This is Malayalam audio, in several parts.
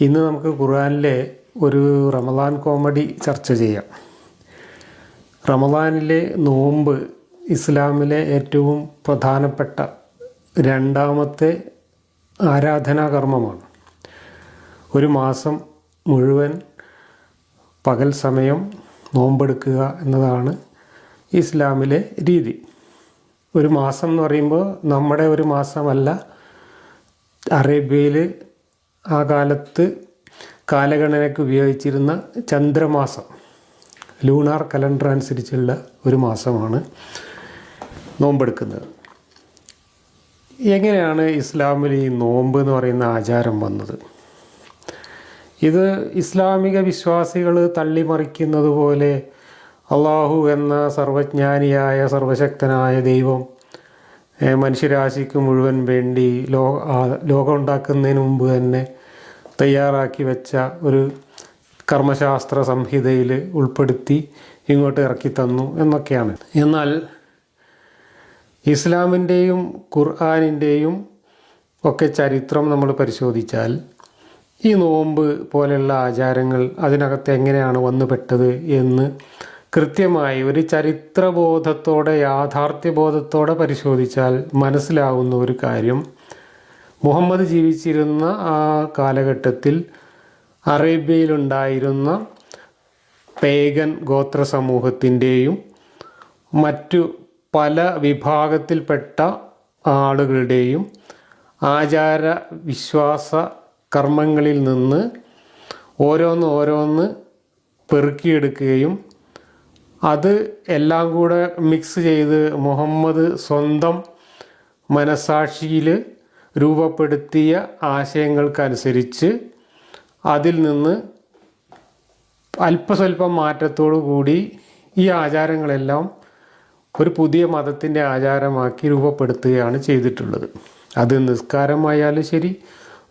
ഇന്ന് നമുക്ക് ഖുർആനിലെ ഒരു റമദാൻ കോമഡി ചർച്ച ചെയ്യാം. റമദാനിലെ നോമ്പ് ഇസ്ലാമിലെ ഏറ്റവും പ്രധാനപ്പെട്ട രണ്ടാമത്തെ ആരാധനാകർമ്മമാണ്. ഒരു മാസം മുഴുവൻ പകൽ സമയം നോമ്പെടുക്കുക എന്നതാണ് ഇസ്ലാമിലെ രീതി. ഒരു മാസം എന്ന് പറയുമ്പോൾ നമ്മുടെ ഒരു മാസമല്ല, അറേബ്യയിൽ ആ കാലത്ത് കാലഗണനയ്ക്ക് ഉപയോഗിച്ചിരുന്ന ചന്ദ്രമാസം, ലൂണാർ കലണ്ടർ അനുസരിച്ചുള്ള ഒരു മാസമാണ് നോമ്പെടുക്കുന്നത്. എങ്ങനെയാണ് ഇസ്ലാമിൽ ഈ നോമ്പ് എന്ന് പറയുന്ന ആചാരം വന്നത്? ഇത് ഇസ്ലാമിക വിശ്വാസികൾ തള്ളിമറിക്കുന്നത് പോലെ അള്ളാഹു എന്ന സർവജ്ഞാനിയായ സർവശക്തനായ ദൈവം മനുഷ്യരാശിക്ക് മുഴുവൻ വേണ്ടി ലോകം ഉണ്ടാക്കുന്നതിന് മുമ്പ് തന്നെ തയ്യാറാക്കി വെച്ച ഒരു കർമ്മശാസ്ത്ര സംഹിതയിൽ ഉൾപ്പെടുത്തി ഇങ്ങോട്ട് ഇറക്കി തന്നു എന്നൊക്കെയാണ്. എന്നാൽ ഇസ്ലാമിൻ്റെയും ഖുർആനിൻ്റെയും ഒക്കെ ചരിത്രം നമ്മൾ പരിശോധിച്ചാൽ ഈ നോമ്പ് പോലെയുള്ള ആചാരങ്ങൾ അതിനകത്ത് എങ്ങനെയാണ് വന്നുപെട്ടത് എന്ന് കൃത്യമായി ഒരു ചരിത്രബോധത്തോടെ, യാഥാർത്ഥ്യബോധത്തോടെ പരിശോധിച്ചാൽ മനസ്സിലാവുന്ന ഒരു കാര്യം, മുഹമ്മദ് ജീവിച്ചിരുന്ന ആ കാലഘട്ടത്തിൽ അറേബ്യയിലുണ്ടായിരുന്ന പേഗൻ ഗോത്ര സമൂഹത്തിൻ്റെയും മറ്റു പല വിഭാഗത്തിൽപ്പെട്ട ആളുകളുടെയും ആചാര വിശ്വാസ കർമ്മങ്ങളിൽ നിന്ന് ഓരോന്ന് പെറുക്കിയെടുക്കുകയും അത് എല്ലാം കൂടെ മിക്സ് ചെയ്ത് മുഹമ്മദ് സ്വന്തം മനസാക്ഷിയിൽ രൂപപ്പെടുത്തിയ ആശയങ്ങൾക്കനുസരിച്ച് അതിൽ നിന്ന് അല്പസ്വല്പം മാറ്റത്തോടു കൂടി ഈ ആചാരങ്ങളെല്ലാം ഒരു പുതിയ മതത്തിൻ്റെ ആചാരമാക്കി രൂപപ്പെടുത്തുകയാണ് ചെയ്തിട്ടുള്ളത്. അത് നിസ്കാരമായാലും ശരി,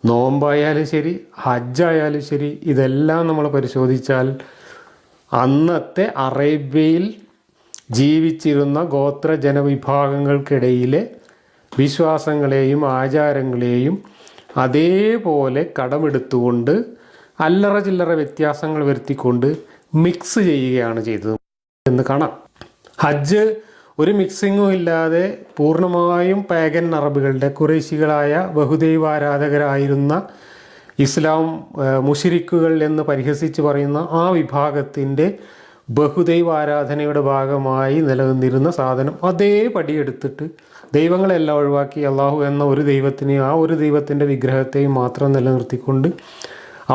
നോമ്പായാലും ശരി, ഹജ്ജായാലും ശരി, ഇതെല്ലാം നമ്മൾ പരിശോധിച്ചാൽ അന്നത്തെ അറേബ്യയിൽ ജീവിച്ചിരുന്ന ഗോത്ര ജനവിഭാഗങ്ങൾക്കിടയിലെ വിശ്വാസങ്ങളെയും ആചാരങ്ങളെയും അതേപോലെ കടമെടുത്തുകൊണ്ട് അല്ലറ ചില്ലറ വ്യത്യാസങ്ങൾ വരുത്തിക്കൊണ്ട് മിക്സ് ചെയ്യുകയാണ് ചെയ്തത് എന്ന് കാണാം. ഹജ്ജ് ഒരു മിക്സിങ്ങും ഇല്ലാതെ പൂർണ്ണമായും പാഗൻ അറബുകളുടെ ഖുറൈശികളായ ബഹുദൈവാരാധകരായിരുന്ന ഇസ്ലാം മുശ്രിക്കുകൾ എന്ന് പരിഹസിച്ച് പറയുന്ന ആ വിഭാഗത്തിൻ്റെ ബഹുദൈവ ആരാധനയുടെ ഭാഗമായി നിലനിന്നിരുന്ന സാധനം അതേപടി എടുത്തിട്ട് ദൈവങ്ങളെല്ലാം ഒഴിവാക്കി അള്ളാഹു എന്ന ഒരു ദൈവത്തിനെയും ആ ഒരു ദൈവത്തിൻ്റെ വിഗ്രഹത്തെയും മാത്രം നിലനിർത്തിക്കൊണ്ട്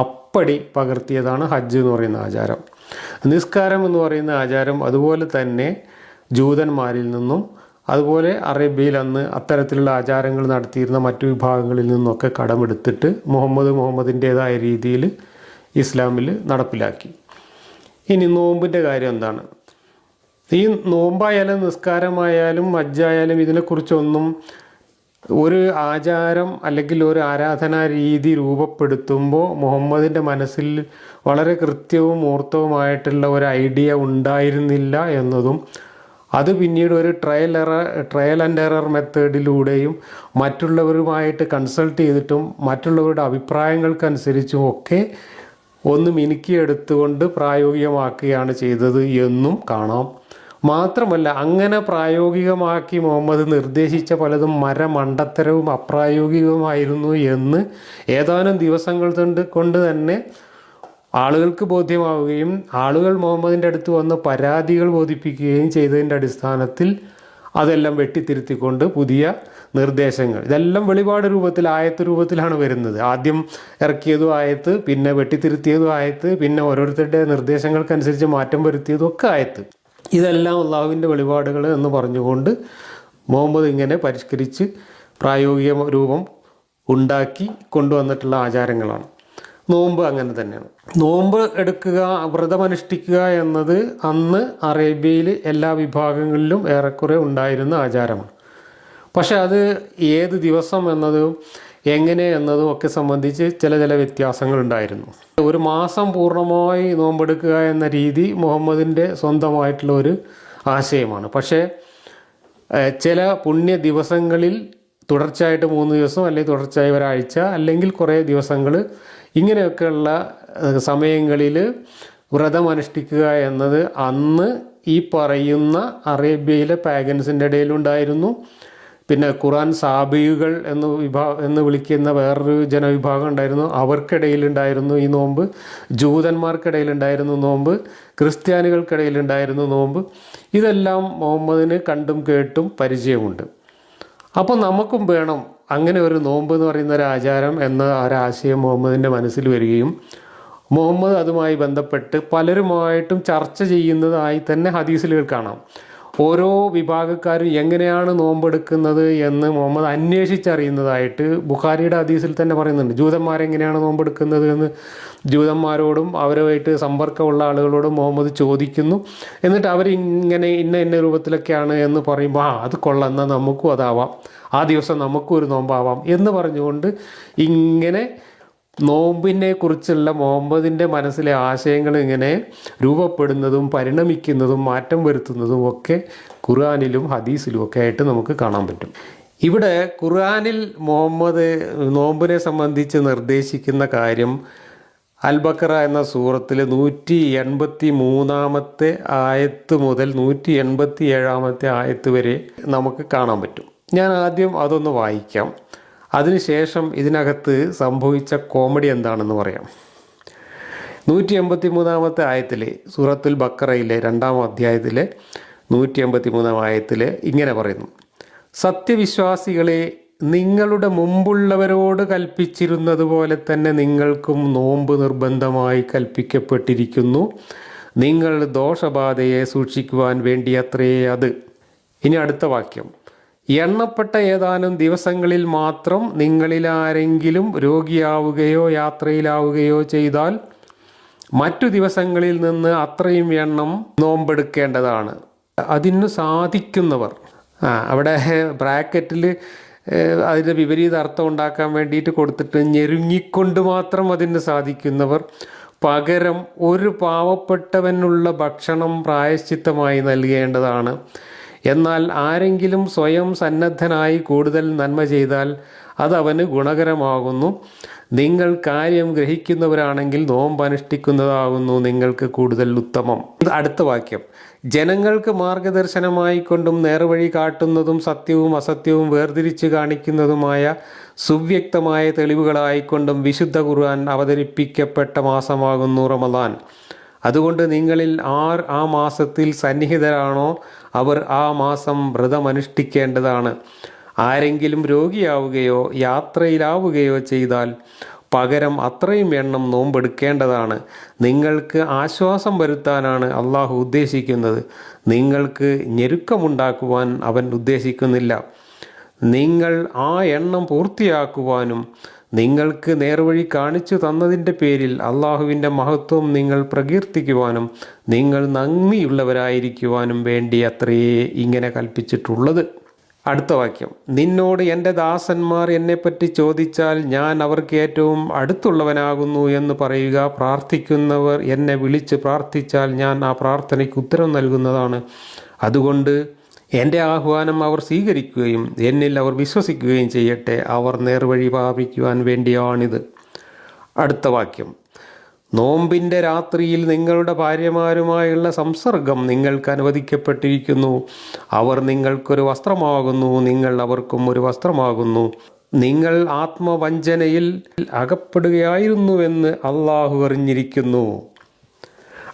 അപ്പടി പകർത്തിയതാണ് ഹജ്ജ് എന്ന് പറയുന്ന ആചാരം. നിസ്കാരം എന്ന് പറയുന്ന ആചാരം അതുപോലെ തന്നെ ജൂതന്മാരിൽ നിന്നും അതുപോലെ അറേബ്യയിൽ അന്ന് അത്തരത്തിലുള്ള ആചാരങ്ങൾ നടത്തിയിരുന്ന മറ്റു വിഭാഗങ്ങളിൽ നിന്നൊക്കെ കടമെടുത്തിട്ട് മുഹമ്മദിൻ്റേതായ രീതിയിൽ ഇസ്ലാമിൽ നടപ്പിലാക്കി. ഇനി നോമ്പിൻ്റെ കാര്യം എന്താണ്? ഈ നോമ്പായാലും നിസ്കാരമായാലും ഹജ്ജായാലും ഇതിനെക്കുറിച്ചൊന്നും ഒരു ആചാരം അല്ലെങ്കിൽ ഒരു ആരാധനാ രീതി രൂപപ്പെടുത്തുമ്പോൾ മുഹമ്മദിൻ്റെ മനസ്സിൽ വളരെ കൃത്യവും മൂർത്തവുമായിട്ടുള്ള ഒരു ഐഡിയ ഉണ്ടായിരുന്നില്ല എന്നതും അത് പിന്നീട് ഒരു ട്രയൽ ആൻഡ് എറർ മെത്തേഡിലൂടെയും മറ്റുള്ളവരുമായിട്ട് കൺസൾട്ട് ചെയ്തിട്ടും മറ്റുള്ളവരുടെ അഭിപ്രായങ്ങൾക്കനുസരിച്ചും ഒക്കെ ഒന്ന് മിനുക്കിയെടുത്തുകൊണ്ട് പ്രായോഗികമാക്കുകയാണ് ചെയ്തത് എന്നും കാണാം. മാത്രമല്ല, അങ്ങനെ പ്രായോഗികമാക്കി മുഹമ്മദ് നിർദ്ദേശിച്ച പലതും മരമണ്ടത്തരവും അപ്രായോഗികവുമായിരുന്നു എന്ന് ഏതാനും ദിവസങ്ങൾ കൊണ്ട് തന്നെ ആളുകൾക്ക് ബോധ്യമാവുകയും ആളുകൾ മുഹമ്മദിൻ്റെ അടുത്ത് വന്ന് പരാതികൾ ബോധിപ്പിക്കുകയും ചെയ്തതിൻ്റെ അടിസ്ഥാനത്തിൽ അതെല്ലാം വെട്ടിത്തിരുത്തിക്കൊണ്ട് പുതിയ നിർദ്ദേശങ്ങൾ, ഇതെല്ലാം വെളിപാട് രൂപത്തിൽ, ആയത്ത് രൂപത്തിലാണ് വരുന്നത്. ആദ്യം ഇറക്കിയതും ആയത്ത്, പിന്നെ വെട്ടിത്തിരുത്തിയതും ആയത്ത്, പിന്നെ ഓരോരുത്തരുടെ നിർദ്ദേശങ്ങൾക്കനുസരിച്ച് മാറ്റം വരുത്തിയതും ഒക്കെ ആയത്ത്. ഇതെല്ലാം അള്ളാഹുവിൻ്റെ വെളിപാടുകൾ എന്ന് പറഞ്ഞുകൊണ്ട് മുഹമ്മദ് ഇങ്ങനെ പരിഷ്കരിച്ച് പ്രായോഗിക രൂപം ഉണ്ടാക്കി കൊണ്ടുവന്നിട്ടുള്ള ആചാരങ്ങളാണ്. നോമ്പ് അങ്ങനെ തന്നെയാണ്. നോമ്പ് എടുക്കുക, വ്രതമനുഷ്ഠിക്കുക എന്നത് അന്ന് അറേബ്യയിൽ എല്ലാ വിഭാഗങ്ങളിലും ഏറെക്കുറെ ഉണ്ടായിരുന്ന ആചാരമാണ്. പക്ഷെ അത് ഏത് ദിവസം എന്നതും എങ്ങനെ എന്നതും ഒക്കെ സംബന്ധിച്ച് ചില വ്യത്യാസങ്ങളുണ്ടായിരുന്നു. ഒരു മാസം പൂർണ്ണമായി നോമ്പെടുക്കുക എന്ന രീതി മുഹമ്മദിൻ്റെ സ്വന്തമായിട്ടുള്ള ഒരു ആശയമാണ്. പക്ഷേ ചില പുണ്യ ദിവസങ്ങളിൽ തുടർച്ചയായിട്ട് 3 ദിവസം അല്ലെങ്കിൽ തുടർച്ചയായി ഒരാഴ്ച അല്ലെങ്കിൽ കുറേ ദിവസങ്ങൾ ഇങ്ങനെയൊക്കെയുള്ള സമയങ്ങളിൽ വ്രതം അനുഷ്ഠിക്കുക എന്നത് അന്ന് ഈ പറയുന്ന അറേബ്യയിലെ പാഗൻസിൻ്റെ ഇടയിലുണ്ടായിരുന്നു. പിന്നെ ഖുർആൻ സാബിയുകൾ എന്ന് വിളിക്കുന്ന വേറൊരു ജനവിഭാഗം ഉണ്ടായിരുന്നു, അവർക്കിടയിലുണ്ടായിരുന്നു ഈ നോമ്പ്. ജൂതന്മാർക്കിടയിലുണ്ടായിരുന്നു നോമ്പ്, ക്രിസ്ത്യാനികൾക്കിടയിലുണ്ടായിരുന്നു നോമ്പ്. ഇതെല്ലാം മുഹമ്മദിന് കണ്ടും കേട്ടും പരിചയമുണ്ട്. അപ്പോൾ നമുക്കും വേണം അങ്ങനെ ഒരു നോമ്പ് എന്ന് പറയുന്ന ഒരു ആചാരം എന്ന ഒരാശയം മുഹമ്മദിൻ്റെ മനസ്സിൽ വരികയും മുഹമ്മദ് അതുമായി ബന്ധപ്പെട്ട് പലരുമായിട്ടും ചർച്ച ചെയ്യുന്നതായി തന്നെ ഹദീസിലുകൾ കാണാം. ഓരോ വിഭാഗക്കാരും എങ്ങനെയാണ് നോമ്പെടുക്കുന്നത് എന്ന് മുഹമ്മദ് അന്വേഷിച്ചറിയുന്നതായിട്ട് ബുഖാരിയുടെ ഹദീസിൽ തന്നെ പറയുന്നുണ്ട്. ജൂതന്മാരെങ്ങനെയാണ് നോമ്പെടുക്കുന്നത് എന്ന് ജൂതന്മാരോടും അവരുമായിട്ട് സമ്പർക്കമുള്ള ആളുകളോടും മുഹമ്മദ് ചോദിക്കുന്നു. എന്നിട്ട് അവരിങ്ങനെ ഇന്ന രൂപത്തിലൊക്കെയാണ് എന്ന് പറയുമ്പോൾ അത് കൊള്ളാം, എന്നാൽ നമുക്കും അതാവാം, ആ ദിവസം നമുക്കും ഒരു നോമ്പാവാം എന്ന് പറഞ്ഞുകൊണ്ട് ഇങ്ങനെ നോമ്പിനെ കുറിച്ചുള്ള മുഹമ്മദിൻ്റെ മനസ്സിലെ ആശയങ്ങൾ ഇങ്ങനെ രൂപപ്പെടുന്നതും പരിണമിക്കുന്നതും മാറ്റം വരുത്തുന്നതും ഒക്കെ ഖുർആനിലും ഹദീസിലും ഒക്കെ ആയിട്ട് നമുക്ക് കാണാൻ പറ്റും. ഇവിടെ ഖുർആനിൽ മുഹമ്മദ് നോമ്പിനെ സംബന്ധിച്ച് നിർദ്ദേശിക്കുന്ന കാര്യം അൽ-ബഖറ എന്ന സൂറത്തിൽ 183 ആയത്ത് മുതൽ 187 ആയത്ത് വരെ നമുക്ക് കാണാൻ പറ്റും. ഞാൻ ആദ്യം അതൊന്ന് വായിക്കാം, അതിനുശേഷം ഇതിനകത്ത് സംഭവിച്ച കോമഡി എന്താണെന്ന് പറയാം. 183 ആയത്തിലെ സൂറത്തുൽ ബഖറയിലെ 2-ാം അധ്യായത്തിലെ 183 ആയത്തിൽ ഇങ്ങനെ പറയുന്നു: സത്യവിശ്വാസികളെ, നിങ്ങളുടെ മുമ്പുള്ളവരോട് കൽപ്പിച്ചിരുന്നത് പോലെ തന്നെ നിങ്ങൾക്കും നോമ്പ് നിർബന്ധമായി കൽപ്പിക്കപ്പെട്ടിരിക്കുന്നു. നിങ്ങൾ ദോഷബാധയെ സൂക്ഷിക്കുവാൻ വേണ്ടിയത്രേ അത്. ഇനി അടുത്ത വാക്യം: എണ്ണപ്പെട്ട ഏതാനും ദിവസങ്ങളിൽ മാത്രം നിങ്ങളിലാരെങ്കിലും രോഗിയാവുകയോ യാത്രയിലാവുകയോ ചെയ്താൽ മറ്റു ദിവസങ്ങളിൽ നിന്ന് അത്രയും എണ്ണം നോമ്പെടുക്കേണ്ടതാണ്. അതിന് സാധിക്കുന്നവർ, അവിടെ ബ്രാക്കറ്റിൽ അതിൻ്റെ വിപരീത അർത്ഥം ഉണ്ടാക്കാൻ വേണ്ടിയിട്ട് കൊടുത്തിട്ട് ഞെരുങ്ങിക്കൊണ്ട് മാത്രം അതിന് സാധിക്കുന്നവർ പകരം ഒരു പാവപ്പെട്ടവനുള്ള ഭക്ഷണം പ്രായശ്ചിത്തമായി നൽകേണ്ടതാണ്. എന്നാൽ ആരെങ്കിലും സ്വയം സന്നദ്ധനായി കൂടുതൽ നന്മ ചെയ്താൽ അതവന് ഗുണകരമാകുന്നു. നിങ്ങൾ കാര്യം ഗ്രഹിക്കുന്നവരാണെങ്കിൽ നോമ്പ് അനുഷ്ഠിക്കുന്നതാകുന്നു നിങ്ങൾക്ക് കൂടുതൽ ഉത്തമം. അടുത്ത വാക്യം: ജനങ്ങൾക്ക് മാർഗദർശനമായിക്കൊണ്ടും നേർവഴി കാട്ടുന്നതും സത്യവും അസത്യവും വേർതിരിച്ച് കാണിക്കുന്നതുമായ സുവ്യക്തമായ തെളിവുകളായിക്കൊണ്ടും വിശുദ്ധ ഖുർആൻ അവതരിപ്പിക്കപ്പെട്ട മാസമാകുന്നു റമദാൻ. അതുകൊണ്ട് നിങ്ങളിൽ ആർ ആ മാസത്തിൽ സന്നിഹിതരാണോ അവർ ആ മാസം വ്രതമനുഷ്ഠിക്കേണ്ടതാണ്. ആരെങ്കിലും രോഗിയാവുകയോ യാത്രയിലാവുകയോ ചെയ്താൽ പകരം അത്രയും എണ്ണം നോമ്പെടുക്കേണ്ടതാണ്. നിങ്ങൾക്ക് ആശ്വാസം വരുത്താനാണ് അള്ളാഹു ഉദ്ദേശിക്കുന്നത്, നിങ്ങൾക്ക് ഞെരുക്കമുണ്ടാക്കുവാൻ അവൻ ഉദ്ദേശിക്കുന്നില്ല. നിങ്ങൾ ആ എണ്ണം പൂർത്തിയാക്കുവാനും നിങ്ങൾക്ക് നേർവഴി കാണിച്ചു തന്നതിൻ്റെ പേരിൽ അള്ളാഹുവിൻ്റെ മഹത്വം നിങ്ങൾ പ്രകീർത്തിക്കുവാനും നിങ്ങൾ നന്ദിയുള്ളവരായിരിക്കുവാനും വേണ്ടി അത്രയേ ഇങ്ങനെ കൽപ്പിച്ചിട്ടുള്ളത്. അടുത്ത വാക്യം: നിന്നോട് എൻ്റെ ദാസന്മാർ എന്നെപ്പറ്റി ചോദിച്ചാൽ ഞാൻ അവർക്ക് ഏറ്റവും അടുത്തുള്ളവനാകുന്നു എന്ന് പറയുക. പ്രാർത്ഥിക്കുന്നവർ എന്നെ വിളിച്ച് പ്രാർത്ഥിച്ചാൽ ഞാൻ ആ പ്രാർത്ഥനയ്ക്ക് ഉത്തരം നൽകുന്നതാണ്. അതുകൊണ്ട് എൻ്റെ ആഹ്വാനം അവർ സ്വീകരിക്കുകയും എന്നിൽ അവർ വിശ്വസിക്കുകയും ചെയ്യട്ടെ. അവർ നേർവഴി പ്രാപിക്കുവാൻ വേണ്ടിയാണിത്. അടുത്ത വാക്യം: നോമ്പിൻ്റെ രാത്രിയിൽ നിങ്ങളുടെ ഭാര്യമാരുമായുള്ള സംസർഗം നിങ്ങൾക്ക് അനുവദിക്കപ്പെട്ടിരിക്കുന്നു. അവർ നിങ്ങൾക്കൊരു വസ്ത്രമാകുന്നു, നിങ്ങൾ അവർക്കും ഒരു വസ്ത്രമാകുന്നു. നിങ്ങൾ ആത്മവഞ്ചനയിൽ അകപ്പെടുകയായിരുന്നുവെന്ന് അള്ളാഹു അറിഞ്ഞിരിക്കുന്നു.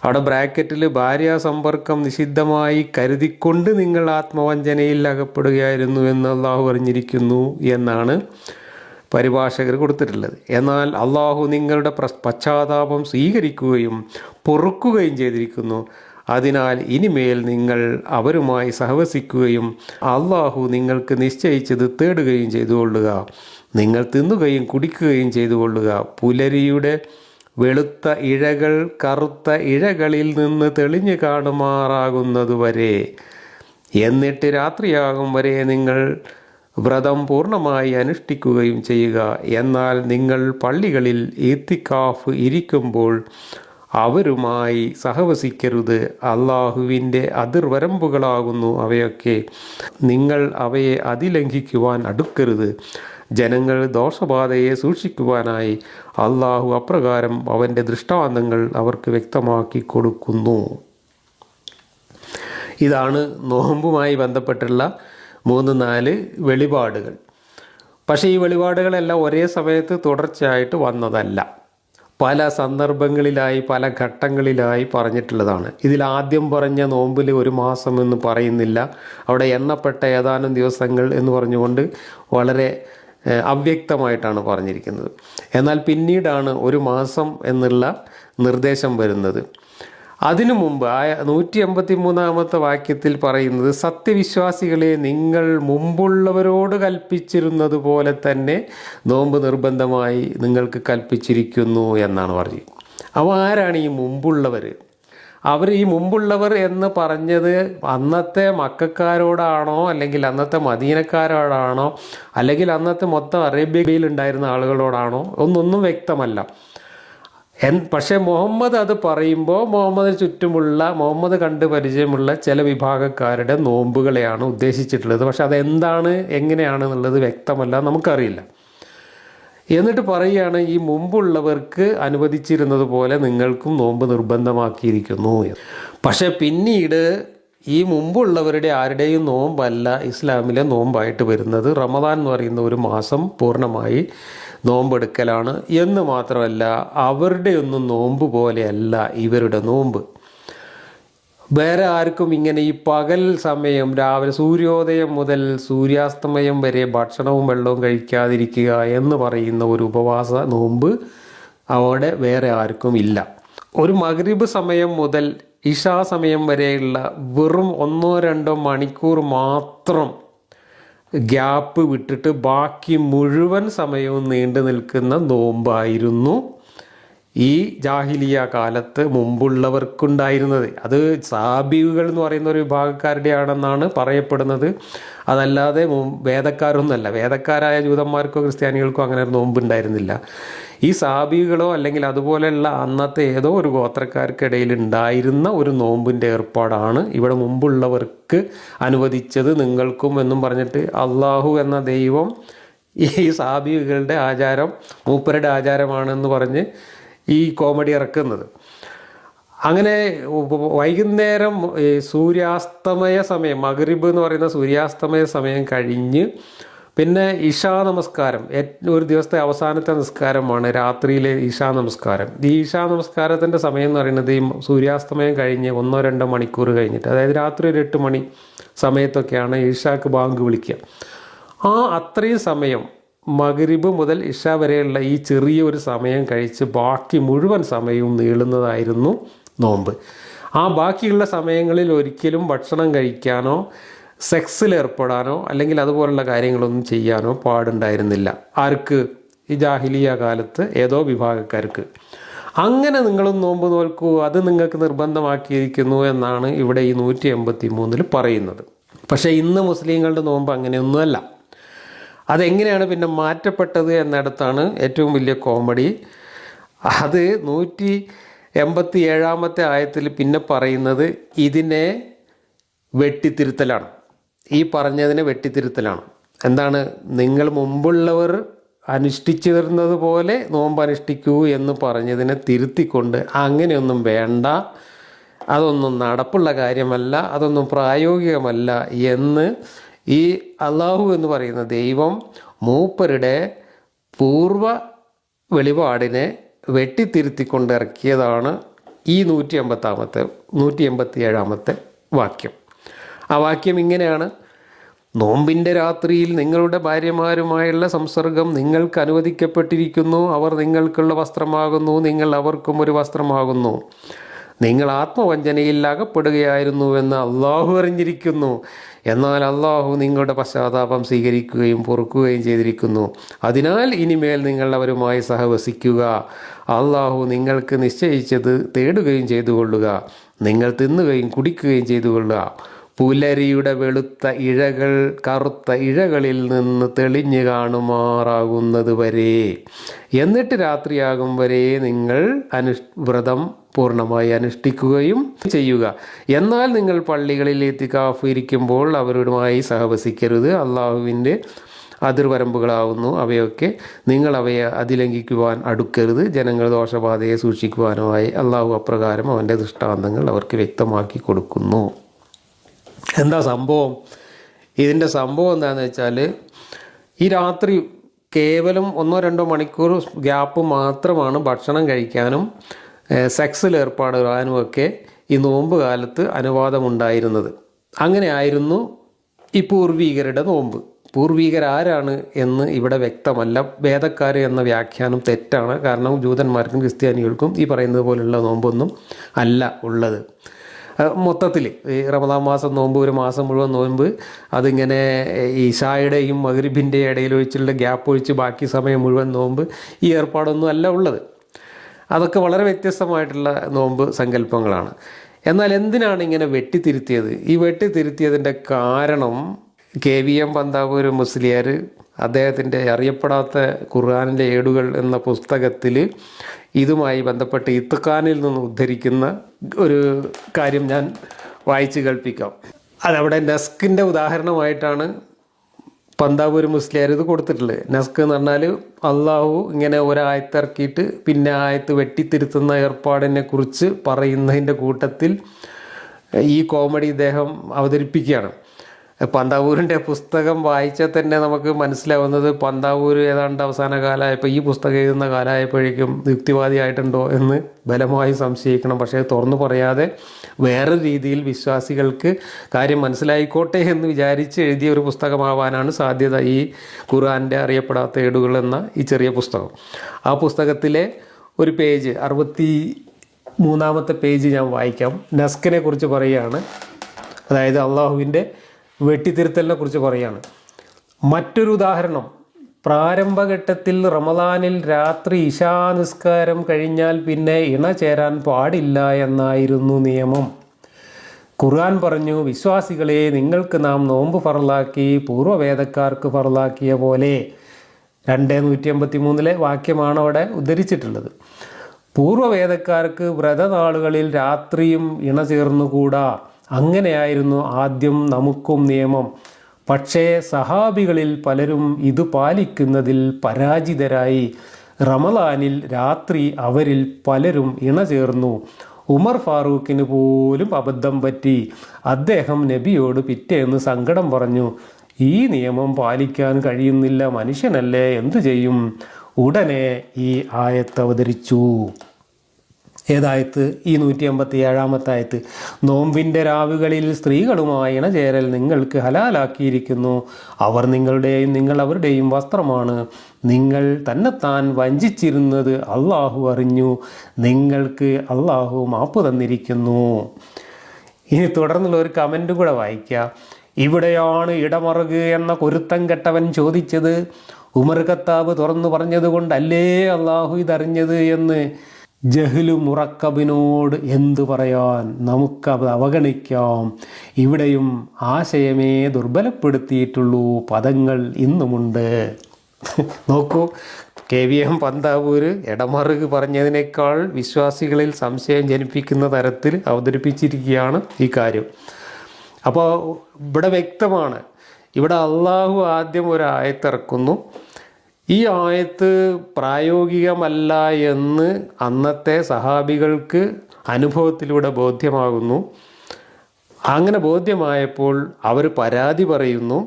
അവിടെ ബ്രാക്കറ്റിൽ ഭാര്യാസമ്പർക്കം നിഷിദ്ധമായി കരുതിക്കൊണ്ട് നിങ്ങൾ ആത്മവഞ്ചനയിൽ അകപ്പെടുകയായിരുന്നു എന്ന് അള്ളാഹു അറിഞ്ഞിരിക്കുന്നു എന്നാണ് പരിഭാഷകർ കൊടുത്തിട്ടുള്ളത്. എന്നാൽ അള്ളാഹു നിങ്ങളുടെ പശ്ചാത്താപം സ്വീകരിക്കുകയും പൊറുക്കുകയും ചെയ്തിരിക്കുന്നു. അതിനാൽ ഇനിമേൽ നിങ്ങൾ അവരുമായി സഹവസിക്കുകയും അള്ളാഹു നിങ്ങൾക്ക് നിശ്ചയിച്ചത് തേടുകയും ചെയ്തുകൊള്ളുക. നിങ്ങൾ തിന്നുകയും കുടിക്കുകയും ചെയ്തുകൊള്ളുക. പുലരിയുടെ വെളുത്ത ഇഴകൾ കറുത്ത ഇഴകളിൽ നിന്ന് തെളിഞ്ഞു കാണുമാറാകുന്നതുവരെ, എന്നിട്ട് രാത്രിയാകും വരെ നിങ്ങൾ വ്രതം പൂർണ്ണമായി അനുഷ്ഠിക്കുകയും ചെയ്യുക. എന്നാൽ നിങ്ങൾ പള്ളികളിൽ ഈത്തിക്കാഫ് ഇരിക്കുമ്പോൾ അവരുമായി സഹവസിക്കരുത്. അള്ളാഹുവിൻ്റെ അതിർവരമ്പുകളാകുന്നു അവയൊക്കെ. നിങ്ങൾ അവയെ അതിലംഘിക്കുവാൻ അടുക്കരുത്. ജനങ്ങൾ ദോഷബാധയെ സൂക്ഷിക്കുവാനായി അള്ളാഹു അപ്രകാരം അവൻ്റെ ദൃഷ്ടാന്തങ്ങൾ അവർക്ക് വ്യക്തമാക്കി കൊടുക്കുന്നു. ഇതാണ് നോമ്പുമായി ബന്ധപ്പെട്ടുള്ള 3-4 വെളിപാടുകൾ. പക്ഷേ ഈ വെളിപാടുകളെല്ലാം ഒരേ സമയത്ത് തുടർച്ചയായിട്ട് വന്നതല്ല. പല സന്ദർഭങ്ങളിലായി പല ഘട്ടങ്ങളിലായി പറഞ്ഞിട്ടുള്ളതാണ്. ഇതിൽ ആദ്യം പറഞ്ഞ നോമ്പിൽ 1 മാസം എന്ന് പറയുന്നില്ല. അവിടെ എണ്ണപ്പെട്ട ഏതാനും ദിവസങ്ങൾ എന്ന് പറഞ്ഞുകൊണ്ട് വളരെ അവ്യക്തമായിട്ടാണ് പറഞ്ഞിരിക്കുന്നത്. എന്നാൽ പിന്നീടാണ് 1 മാസം എന്നുള്ള നിർദ്ദേശം വരുന്നത്. അതിനു മുമ്പ് 183-ാമത്തെ വാക്യത്തിൽ പറയുന്നത്, സത്യവിശ്വാസികളെ, നിങ്ങൾ മുമ്പുള്ളവരോട് കൽപ്പിച്ചിരുന്നത് പോലെ തന്നെ നോമ്പ് നിർബന്ധമായി നിങ്ങൾക്ക് കൽപ്പിച്ചിരിക്കുന്നു എന്നാണ് പറഞ്ഞത്. അപ്പോൾ ആരാണ് ഈ മുമ്പുള്ളവർ? അവർ ഈ മുമ്പുള്ളവർ എന്ന് പറഞ്ഞത് അന്നത്തെ മക്കക്കാരോടാണോ, അല്ലെങ്കിൽ അന്നത്തെ മദീനക്കാരോടാണോ, അല്ലെങ്കിൽ അന്നത്തെ മൊത്തം അറേബ്യയിൽ ഉണ്ടായിരുന്ന ആളുകളോടാണോ ഒന്നൊന്നും വ്യക്തമല്ല. പക്ഷേ മുഹമ്മദ് അത് പറയുമ്പോൾ മുഹമ്മദിന് ചുറ്റുമുള്ള, മുഹമ്മദ് കണ്ട് പരിചയമുള്ള ചില വിഭാഗക്കാരുടെ നോമ്പുകളെയാണ് ഉദ്ദേശിച്ചിട്ടുള്ളത്. പക്ഷെ അതെന്താണ്, എങ്ങനെയാണെന്നുള്ളത് വ്യക്തമല്ല, നമുക്കറിയില്ല. എന്നിട്ട് പറയുകയാണ്, ഈ മുമ്പുള്ളവർക്ക് അനുവദിച്ചിരുന്നത് പോലെ നിങ്ങൾക്കും നോമ്പ് നിർബന്ധമാക്കിയിരിക്കുന്നു. പക്ഷെ പിന്നീട് ഈ മുമ്പുള്ളവരുടെ ആരുടെയും നോമ്പല്ല ഇസ്ലാമിലെ നോമ്പായിട്ട് വരുന്നത്. റമദാൻ എന്ന് പറയുന്ന ഒരു മാസം പൂർണ്ണമായി നോമ്പെടുക്കലാണ് എന്ന് മാത്രമല്ല, അവരുടെ ഒന്നും നോമ്പ് പോലെയല്ല ഇവരുടെ നോമ്പ്. വേറെ ആർക്കും ഇങ്ങനെ ഈ പകൽ സമയം, രാവിലെ സൂര്യോദയം മുതൽ സൂര്യാസ്തമയം വരെ ഭക്ഷണവും വെള്ളവും കഴിക്കാതിരിക്കുക എന്ന് പറയുന്ന ഒരു ഉപവാസ നോമ്പ് അവിടെ വേറെ ആർക്കും ഇല്ല. ഒരു മഗ്രിബ് സമയം മുതൽ ഇശാ സമയം വരെയുള്ള വെറും 1-2 മണിക്കൂർ മാത്രം ഗ്യാപ്പ് വിട്ടിട്ട് ബാക്കി മുഴുവൻ സമയവും നീണ്ടു നിൽക്കുന്ന നോമ്പായിരുന്നു ഈ ജാഹിലിയ കാലത്ത് മുമ്പുള്ളവർക്കുണ്ടായിരുന്നത്. അത് സാബികൾ എന്ന് പറയുന്ന ഒരു വിഭാഗക്കാരുടെ ആണെന്നാണ് പറയപ്പെടുന്നത്. അതല്ലാതെ വേദക്കാരൊന്നുമല്ല. വേദക്കാരായ ജൂതന്മാർക്കോ ക്രിസ്ത്യാനികൾക്കോ അങ്ങനെ ഒരു നോമ്പുണ്ടായിരുന്നില്ല. ഈ സാബികളോ അല്ലെങ്കിൽ അതുപോലെയുള്ള അന്നത്തെ ഏതോ ഒരു ഗോത്രക്കാർക്കിടയിൽ ഉണ്ടായിരുന്ന ഒരു നോമ്പിൻ്റെ ഏർപ്പാടാണ് ഇവിടെ മുമ്പുള്ളവർക്ക് അനുവദിച്ചത് നിങ്ങൾക്കും എന്നും പറഞ്ഞിട്ട് അള്ളാഹു എന്ന ദൈവം ഈ സാബികളുടെ ആചാരം മൂപ്പരുടെ ആചാരമാണെന്ന് പറഞ്ഞ് ഈ കോമഡി ഇറക്കുന്നത്. അങ്ങനെ വൈകുന്നേരം സൂര്യാസ്തമയ സമയം, മഗ്രിബ് എന്ന് പറയുന്ന സൂര്യാസ്തമയ സമയം കഴിഞ്ഞ് പിന്നെ ഇശാ നമസ്കാരം, ഒരു ദിവസത്തെ അവസാനത്തെ നിസ്കാരമാണ് രാത്രിയിലെ ഇശാ നമസ്കാരം. ഈ ഇശാ നമസ്കാരത്തിൻ്റെ സമയം എന്ന് പറയുന്നത് ഈ സൂര്യാസ്തമയം കഴിഞ്ഞ് 1-2 മണിക്കൂർ കഴിഞ്ഞിട്ട്, അതായത് രാത്രി ഒരു 8 മണി സമയത്തൊക്കെയാണ് ഇഷാക്ക് ബാങ്ക് വിളിക്കുക. അത്രയും സമയം മഗ്രിബ് മുതൽ ഇഷ വരെയുള്ള ഈ ചെറിയൊരു സമയം കഴിച്ച് ബാക്കി മുഴുവൻ സമയവും നീളുന്നതായിരുന്നു നോമ്പ്. ബാക്കിയുള്ള സമയങ്ങളിൽ ഒരിക്കലും ഭക്ഷണം കഴിക്കാനോ സെക്സിൽ ഏർപ്പെടാനോ അല്ലെങ്കിൽ അതുപോലുള്ള കാര്യങ്ങളൊന്നും ചെയ്യാനോ പാടുണ്ടായിരുന്നില്ല. ആർക്ക്? ഈ ജാഹിലിയ കാലത്ത് ഏതോ വിഭാഗക്കാർക്ക്. അങ്ങനെ നിങ്ങളും നോമ്പ് നോൽക്കൂ, അത് നിങ്ങൾക്ക് നിർബന്ധമാക്കിയിരിക്കുന്നു എന്നാണ് ഇവിടെ ഈ 183-ൽ പറയുന്നത്. പക്ഷേ ഇന്ന് മുസ്ലിങ്ങളുടെ നോമ്പ് അങ്ങനെയൊന്നുമല്ല. അതെങ്ങനെയാണ് പിന്നെ മാറ്റപ്പെട്ടത് എന്നിടത്താണ് ഏറ്റവും വലിയ കോമഡി. അത് 187-ാമത്തെ ആയത്തിൽ പിന്നെ പറയുന്നത് ഇതിനെ വെട്ടിത്തിരുത്തലാണ്. ഈ പറഞ്ഞതിനെ വെട്ടിത്തിരുത്തലാണ്. എന്താണ്? നിങ്ങൾ മുമ്പുള്ളവർ അനുഷ്ഠിച്ചിരുന്നത് പോലെ നോമ്പ് അനുഷ്ഠിക്കൂ എന്ന് പറഞ്ഞതിനെ തിരുത്തിക്കൊണ്ട് അങ്ങനെയൊന്നും വേണ്ട, അതൊന്നും നടപ്പുള്ള കാര്യമല്ല, അതൊന്നും പ്രായോഗികമല്ല എന്ന് ഈ അള്ളാഹു എന്ന് പറയുന്ന ദൈവം മൂപ്പരുടെ പൂർവ്വ വെളിപാടിനെ വെട്ടിത്തിരുത്തിക്കൊണ്ട് ഇറക്കിയതാണ് ഈ 187-ാമത്തെ വാക്യം. ആ വാക്യം ഇങ്ങനെയാണ്: നോമ്പിൻ്റെ രാത്രിയിൽ നിങ്ങളുടെ ഭാര്യമാരുമായുള്ള സംസർഗം നിങ്ങൾക്ക് അനുവദിക്കപ്പെട്ടിരിക്കുന്നു. അവർ നിങ്ങൾക്കുള്ള വസ്ത്രമാകുന്നു, നിങ്ങൾ അവർക്കും ഒരു വസ്ത്രമാകുന്നു. നിങ്ങൾ ആത്മവഞ്ചനയിൽ അകപ്പെടുകയായിരുന്നുവെന്ന് അള്ളാഹു അറിഞ്ഞിരിക്കുന്നു. എന്നാൽ അള്ളാഹു നിങ്ങളുടെ പശ്ചാത്താപം സ്വീകരിക്കുകയും പൊറുക്കുകയും ചെയ്തിരിക്കുന്നു. അതിനാൽ ഇനിമേൽ നിങ്ങൾ അവരുമായി സഹവസിക്കുക. അള്ളാഹു നിങ്ങൾക്ക് നിശ്ചയിച്ചത് തേടുകയും ചെയ്തുകൊള്ളുക. നിങ്ങൾ തിന്നുകയും കുടിക്കുകയും ചെയ്തുകൊള്ളുക. പുലരിയുടെ വെളുത്ത ഇഴകൾ കറുത്ത ഇഴകളിൽ നിന്ന് തെളിഞ്ഞു കാണുമാറാകുന്നത് വരെ, എന്നിട്ട് രാത്രിയാകും വരെ നിങ്ങൾ വ്രതം പൂർണ്ണമായി അനുഷ്ഠിക്കുകയും ചെയ്യുക. എന്നാൽ നിങ്ങൾ പള്ളികളിൽ ഇത്തികാഫ് ഇരിക്കുമ്പോൾ അവരുമായി സഹവസിക്കരുത്. അള്ളാഹുവിൻ്റെ അതിർവരമ്പുകളാവുന്നു അവയൊക്കെ. നിങ്ങൾ അവയെ അതിലംഘിക്കുവാൻ അടുക്കരുത്. ജനങ്ങൾ ദോഷബാധയെ സൂക്ഷിക്കുവാനുമായി അള്ളാഹു അപ്രകാരം അവൻ്റെ ദൃഷ്ടാന്തങ്ങൾ അവർക്ക് വ്യക്തമാക്കി കൊടുക്കുന്നു. എന്താ സംഭവം? ഇതിൻ്റെ സംഭവം എന്താണെന്ന് വെച്ചാൽ, ഈ രാത്രി കേവലം 1-2 മണിക്കൂർ ഗ്യാപ്പ് മാത്രമാണ് ഭക്ഷണം കഴിക്കാനും സെക്സിൽ ഏർപ്പാടാനും ഒക്കെ ഈ നോമ്പ് കാലത്ത് അനുവാദമുണ്ടായിരുന്നത്. അങ്ങനെ ആയിരുന്നു ഈ പൂർവികരുടെ നോമ്പ്. പൂർവികരാരാണ് എന്ന് ഇവിടെ വ്യക്തമല്ല. വേദക്കാർ എന്ന വ്യാഖ്യാനം തെറ്റാണ്. കാരണം ജൂതന്മാർക്കും ക്രിസ്ത്യാനികൾക്കും ഈ പറയുന്നത് പോലുള്ള നോമ്പൊന്നും അല്ല ഉള്ളത്. മൊത്തത്തിൽ ഈ റമദാൻ മാസം നോമ്പ്, ഒരു മാസം മുഴുവൻ നോമ്പ്, അതിങ്ങനെ ഇശായുടെയും മഗ്രിബിൻ്റെ ഇടയിൽ ഒഴിച്ചുള്ള ഗ്യാപ്പ് ഒഴിച്ച് ബാക്കി സമയം മുഴുവൻ നോമ്പ്, ഈ ഏർപ്പാടൊന്നും അല്ല ഉള്ളത്. അതൊക്കെ വളരെ വ്യത്യസ്തമായിട്ടുള്ള നോമ്പ് സങ്കല്പങ്ങളാണ്. എന്നാൽ എന്തിനാണ് ഇങ്ങനെ വെട്ടിത്തിരുത്തിയത്? ഈ വെട്ടിത്തിരുത്തിയതിൻ്റെ കാരണം KVM പന്താവൂർ മുസ്ലിയാർ അദ്ദേഹത്തിൻ്റെ അറിയപ്പെടാത്ത ഖുർആനിലെ ഏടുകൾ എന്ന പുസ്തകത്തിൽ ഇതുമായി ബന്ധപ്പെട്ട് ഇത്ഖാനിൽ നിന്ന് ഉദ്ധരിക്കുന്ന ഒരു കാര്യം ഞാൻ വായിച്ച് കേൾപ്പിക്കാം. അതവിടെ നസ്കിൻ്റെ ഉദാഹരണമായിട്ടാണ് പന്താവൂർ മുസ്ലിയാർ ഇത് കൊടുത്തിട്ടുള്ളത്. നസ്ക് എന്ന് പറഞ്ഞാൽ അള്ളാഹു ഇങ്ങനെ ഒരായത്തിറക്കിയിട്ട് പിന്നെ ആയത്ത് വെട്ടിത്തിരുത്തുന്ന ഏർപ്പാടിനെ കുറിച്ച് പറയുന്നതിൻ്റെ കൂട്ടത്തിൽ ഈ കോമഡി ഇദ്ദേഹം അവതരിപ്പിക്കുകയാണ്. പന്താവൂരിൻ്റെ പുസ്തകം വായിച്ചാൽ തന്നെ നമുക്ക് മനസ്സിലാവുന്നത് പന്താവൂർ ഏതാണ്ട് അവസാന കാലമായപ്പോൾ, ഈ പുസ്തകം എഴുതുന്ന കാലമായപ്പോഴേക്കും യുക്തിവാദിയായിട്ടുണ്ടോ എന്ന് ബലമായി സംശയിക്കണം. പക്ഷേ തുറന്നു പറയാതെ വേറെ രീതിയിൽ വിശ്വാസികൾക്ക് കാര്യം മനസ്സിലായിക്കോട്ടെ എന്ന് വിചാരിച്ച് എഴുതിയ ഒരു പുസ്തകമാവാനാണ് സാധ്യത ഈ ഖുർആൻ്റെ അറിയപ്പെടാത്ത ഏടുകൾ എന്ന ഈ ചെറിയ പുസ്തകം. ആ പുസ്തകത്തിലെ ഒരു പേജ്, 63-ാമത്തെ പേജ് ഞാൻ വായിക്കാം. നസ്കിനെ കുറിച്ച് പറയുകയാണ്. അതായത് അള്ളാഹുവിൻ്റെ വെട്ടിത്തിരുത്തലിനെ കുറിച്ച് പറയുകയാണ്. മറ്റൊരു ഉദാഹരണം, പ്രാരംഭഘട്ടത്തിൽ റമദാനിൽ രാത്രി ഇശാ നിസ്കാരം കഴിഞ്ഞാൽ പിന്നെ ഇണ ചേരാൻ പാടില്ല എന്നായിരുന്നു നിയമം. ഖുർആൻ പറഞ്ഞു, വിശ്വാസികളെ, നിങ്ങൾക്ക് നാം നോമ്പ് ഫർളാക്കി പൂർവ്വവേദക്കാർക്ക് ഫർളാക്കിയ പോലെ. 2:183 വാക്യമാണ് അവിടെ ഉദ്ധരിച്ചിട്ടുള്ളത്. പൂർവ്വവേദക്കാർക്ക് വ്രതനാളുകളിൽ രാത്രിയും ഇണ ചേർന്നുകൂടാ. അങ്ങനെയായിരുന്നു ആദ്യം നമുക്കും നിയമം. പക്ഷേ സഹാബികളിൽ പലരും ഇത് പാലിക്കുന്നതിൽ പരാജിതരായി. റമദാനിൽ രാത്രി അവരിൽ പലരും ഇണ ചേർന്നു. ഉമർ ഫാറൂഖിന് പോലും അബദ്ധം പറ്റി. അദ്ദേഹം നബിയോട് പിറ്റേന്ന് സങ്കടം പറഞ്ഞു, ഈ നിയമം പാലിക്കാൻ കഴിയുന്നില്ല, മനുഷ്യനല്ലേ, എന്തു ചെയ്യും? ഉടനെ ഈ ആയത്ത് അവതരിച്ചു. ഏതായത്ത്? ഈ 187-ാമത്തെ ആയത്ത്. നോമ്പിൻ്റെ രാവുകളിൽ സ്ത്രീകളുമായി ഇണചേരൽ നിങ്ങൾക്ക് ഹലാലാക്കിയിരിക്കുന്നു. അവർ നിങ്ങളുടെയും നിങ്ങൾ അവരുടെയും വസ്ത്രമാണ്. നിങ്ങൾ തന്നെത്താൻ വഞ്ചിച്ചിരുന്നത് അള്ളാഹു അറിഞ്ഞു. നിങ്ങൾക്ക് അള്ളാഹു മാപ്പ് തന്നിരിക്കുന്നു. ഇനി തുടർന്നുള്ള ഒരു കമൻറ്റും കൂടെ വായിക്കാം. ഇവിടെയാണ് ഇടമറുക് എന്ന പൊരുത്തം കെട്ടവൻ ചോദിച്ചത്. ഉമർ ഖത്താബ് തുറന്നു പറഞ്ഞതുകൊണ്ടല്ലേ അള്ളാഹു ഇതറിഞ്ഞത് എന്ന്. ജഹ്ലു മുറക്കബിനോട് എന്തു പറയാൻ? നമുക്കത് അവഗണിക്കാം. ഇവിടെയും ആശയമേ ദുർബലപ്പെടുത്തിയിട്ടുള്ളൂ. പദങ്ങൾ ഇന്നുമുണ്ട്. നോക്കൂ, KVM പന്താവൂർ ഇടമറുക് പറഞ്ഞതിനേക്കാൾ വിശ്വാസികളിൽ സംശയം ജനിപ്പിക്കുന്ന തരത്തിൽ അവതരിപ്പിച്ചിരിക്കുകയാണ് ഈ കാര്യം. അപ്പോൾ ഇവിടെ വ്യക്തമാണ്, ഇവിടെ അള്ളാഹു ആദ്യം ഒരു ആയത്തിറക്കുന്നു. ഈ ആയത്ത് പ്രായോഗികമല്ല എന്ന് അന്നത്തെ സഹാബികൾക്ക് അനുഭവത്തിലൂടെ ബോധ്യമാകുന്നു. അങ്ങനെ ബോധ്യമായപ്പോൾ അവർ പരാതി പറയുന്നു.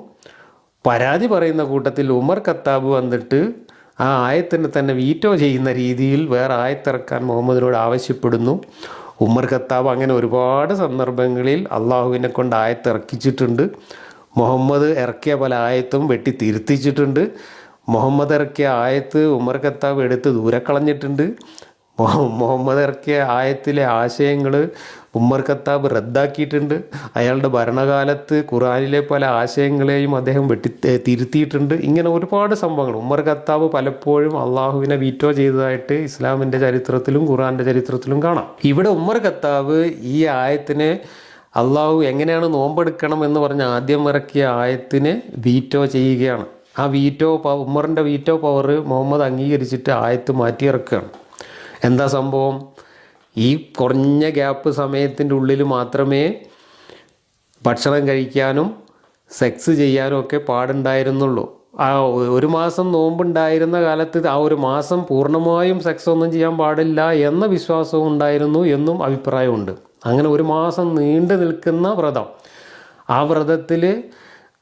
പരാതി പറയുന്ന കൂട്ടത്തിൽ ഉമർ ഖത്താബ് വന്നിട്ട് ആ ആയത്തിനെ തന്നെ വീറ്റോ ചെയ്യുന്ന രീതിയിൽ വേറെ ആയത്തിറക്കാൻ മുഹമ്മദിനോട് ആവശ്യപ്പെടുന്നു. ഉമർ ഖത്താബ് അങ്ങനെ ഒരുപാട് സന്ദർഭങ്ങളിൽ അള്ളാഹുവിനെ കൊണ്ട് ആയത്തിറക്കിച്ചിട്ടുണ്ട്. മുഹമ്മദ് ഇറക്കിയ പല ആയത്തും വെട്ടി തിരുത്തിച്ചിട്ടുണ്ട്. മുഹമ്മദ് ഇറക്കിയ ആയത്ത് ഉമർ ഖത്താബ് എടുത്ത് ദൂരെ കളഞ്ഞിട്ടുണ്ട്. മുഹമ്മദ് ഇറക്കിയ ആയത്തിലെ ആശയങ്ങൾ ഉമർ ഖത്താബ് റദ്ദാക്കിയിട്ടുണ്ട്. അയാളുടെ ഭരണകാലത്ത് ഖുർആനിലെ പല ആശയങ്ങളെയും അദ്ദേഹം തിരുത്തിയിട്ടുണ്ട്. ഇങ്ങനെ ഒരുപാട് സംഭവങ്ങൾ. ഉമർ ഖത്താബ് പലപ്പോഴും അള്ളാഹുവിനെ വീറ്റോ ചെയ്തതായിട്ട് ഇസ്ലാമിൻ്റെ ചരിത്രത്തിലും ഖുർആൻ്റെ ചരിത്രത്തിലും കാണാം. ഇവിടെ ഉമർ ഖത്താബ് ഈ ആയത്തിനെ അള്ളാഹു എങ്ങനെയാണ് നോമ്പെടുക്കണം എന്ന് പറഞ്ഞ് ആദ്യം ഇറക്കിയ ആയത്തിനെ വീറ്റോ ചെയ്യുകയാണ്. ആ ഉമറിൻ്റെ വീറ്റോ പവർ മുഹമ്മദ് അംഗീകരിച്ചിട്ട് ആയത്ത് മാറ്റിയിറക്കുകയാണ്. എന്താ സംഭവം? ഈ കുറഞ്ഞ ഗ്യാപ്പ് സമയത്തിൻ്റെ ഉള്ളിൽ മാത്രമേ ഭക്ഷണം കഴിക്കാനും സെക്സ് ചെയ്യാനും ഒക്കെ പാടുണ്ടായിരുന്നുള്ളൂ. ആ ഒരു മാസം നോമ്പുണ്ടായിരുന്ന കാലത്ത് ആ ഒരു മാസം പൂർണ്ണമായും സെക്സ് ഒന്നും ചെയ്യാൻ പാടില്ല എന്ന വിശ്വാസവും ഉണ്ടായിരുന്നു എന്നും അഭിപ്രായമുണ്ട്. അങ്ങനെ ഒരു മാസം നീണ്ടു നിൽക്കുന്ന വ്രതം, ആ വ്രതത്തിൽ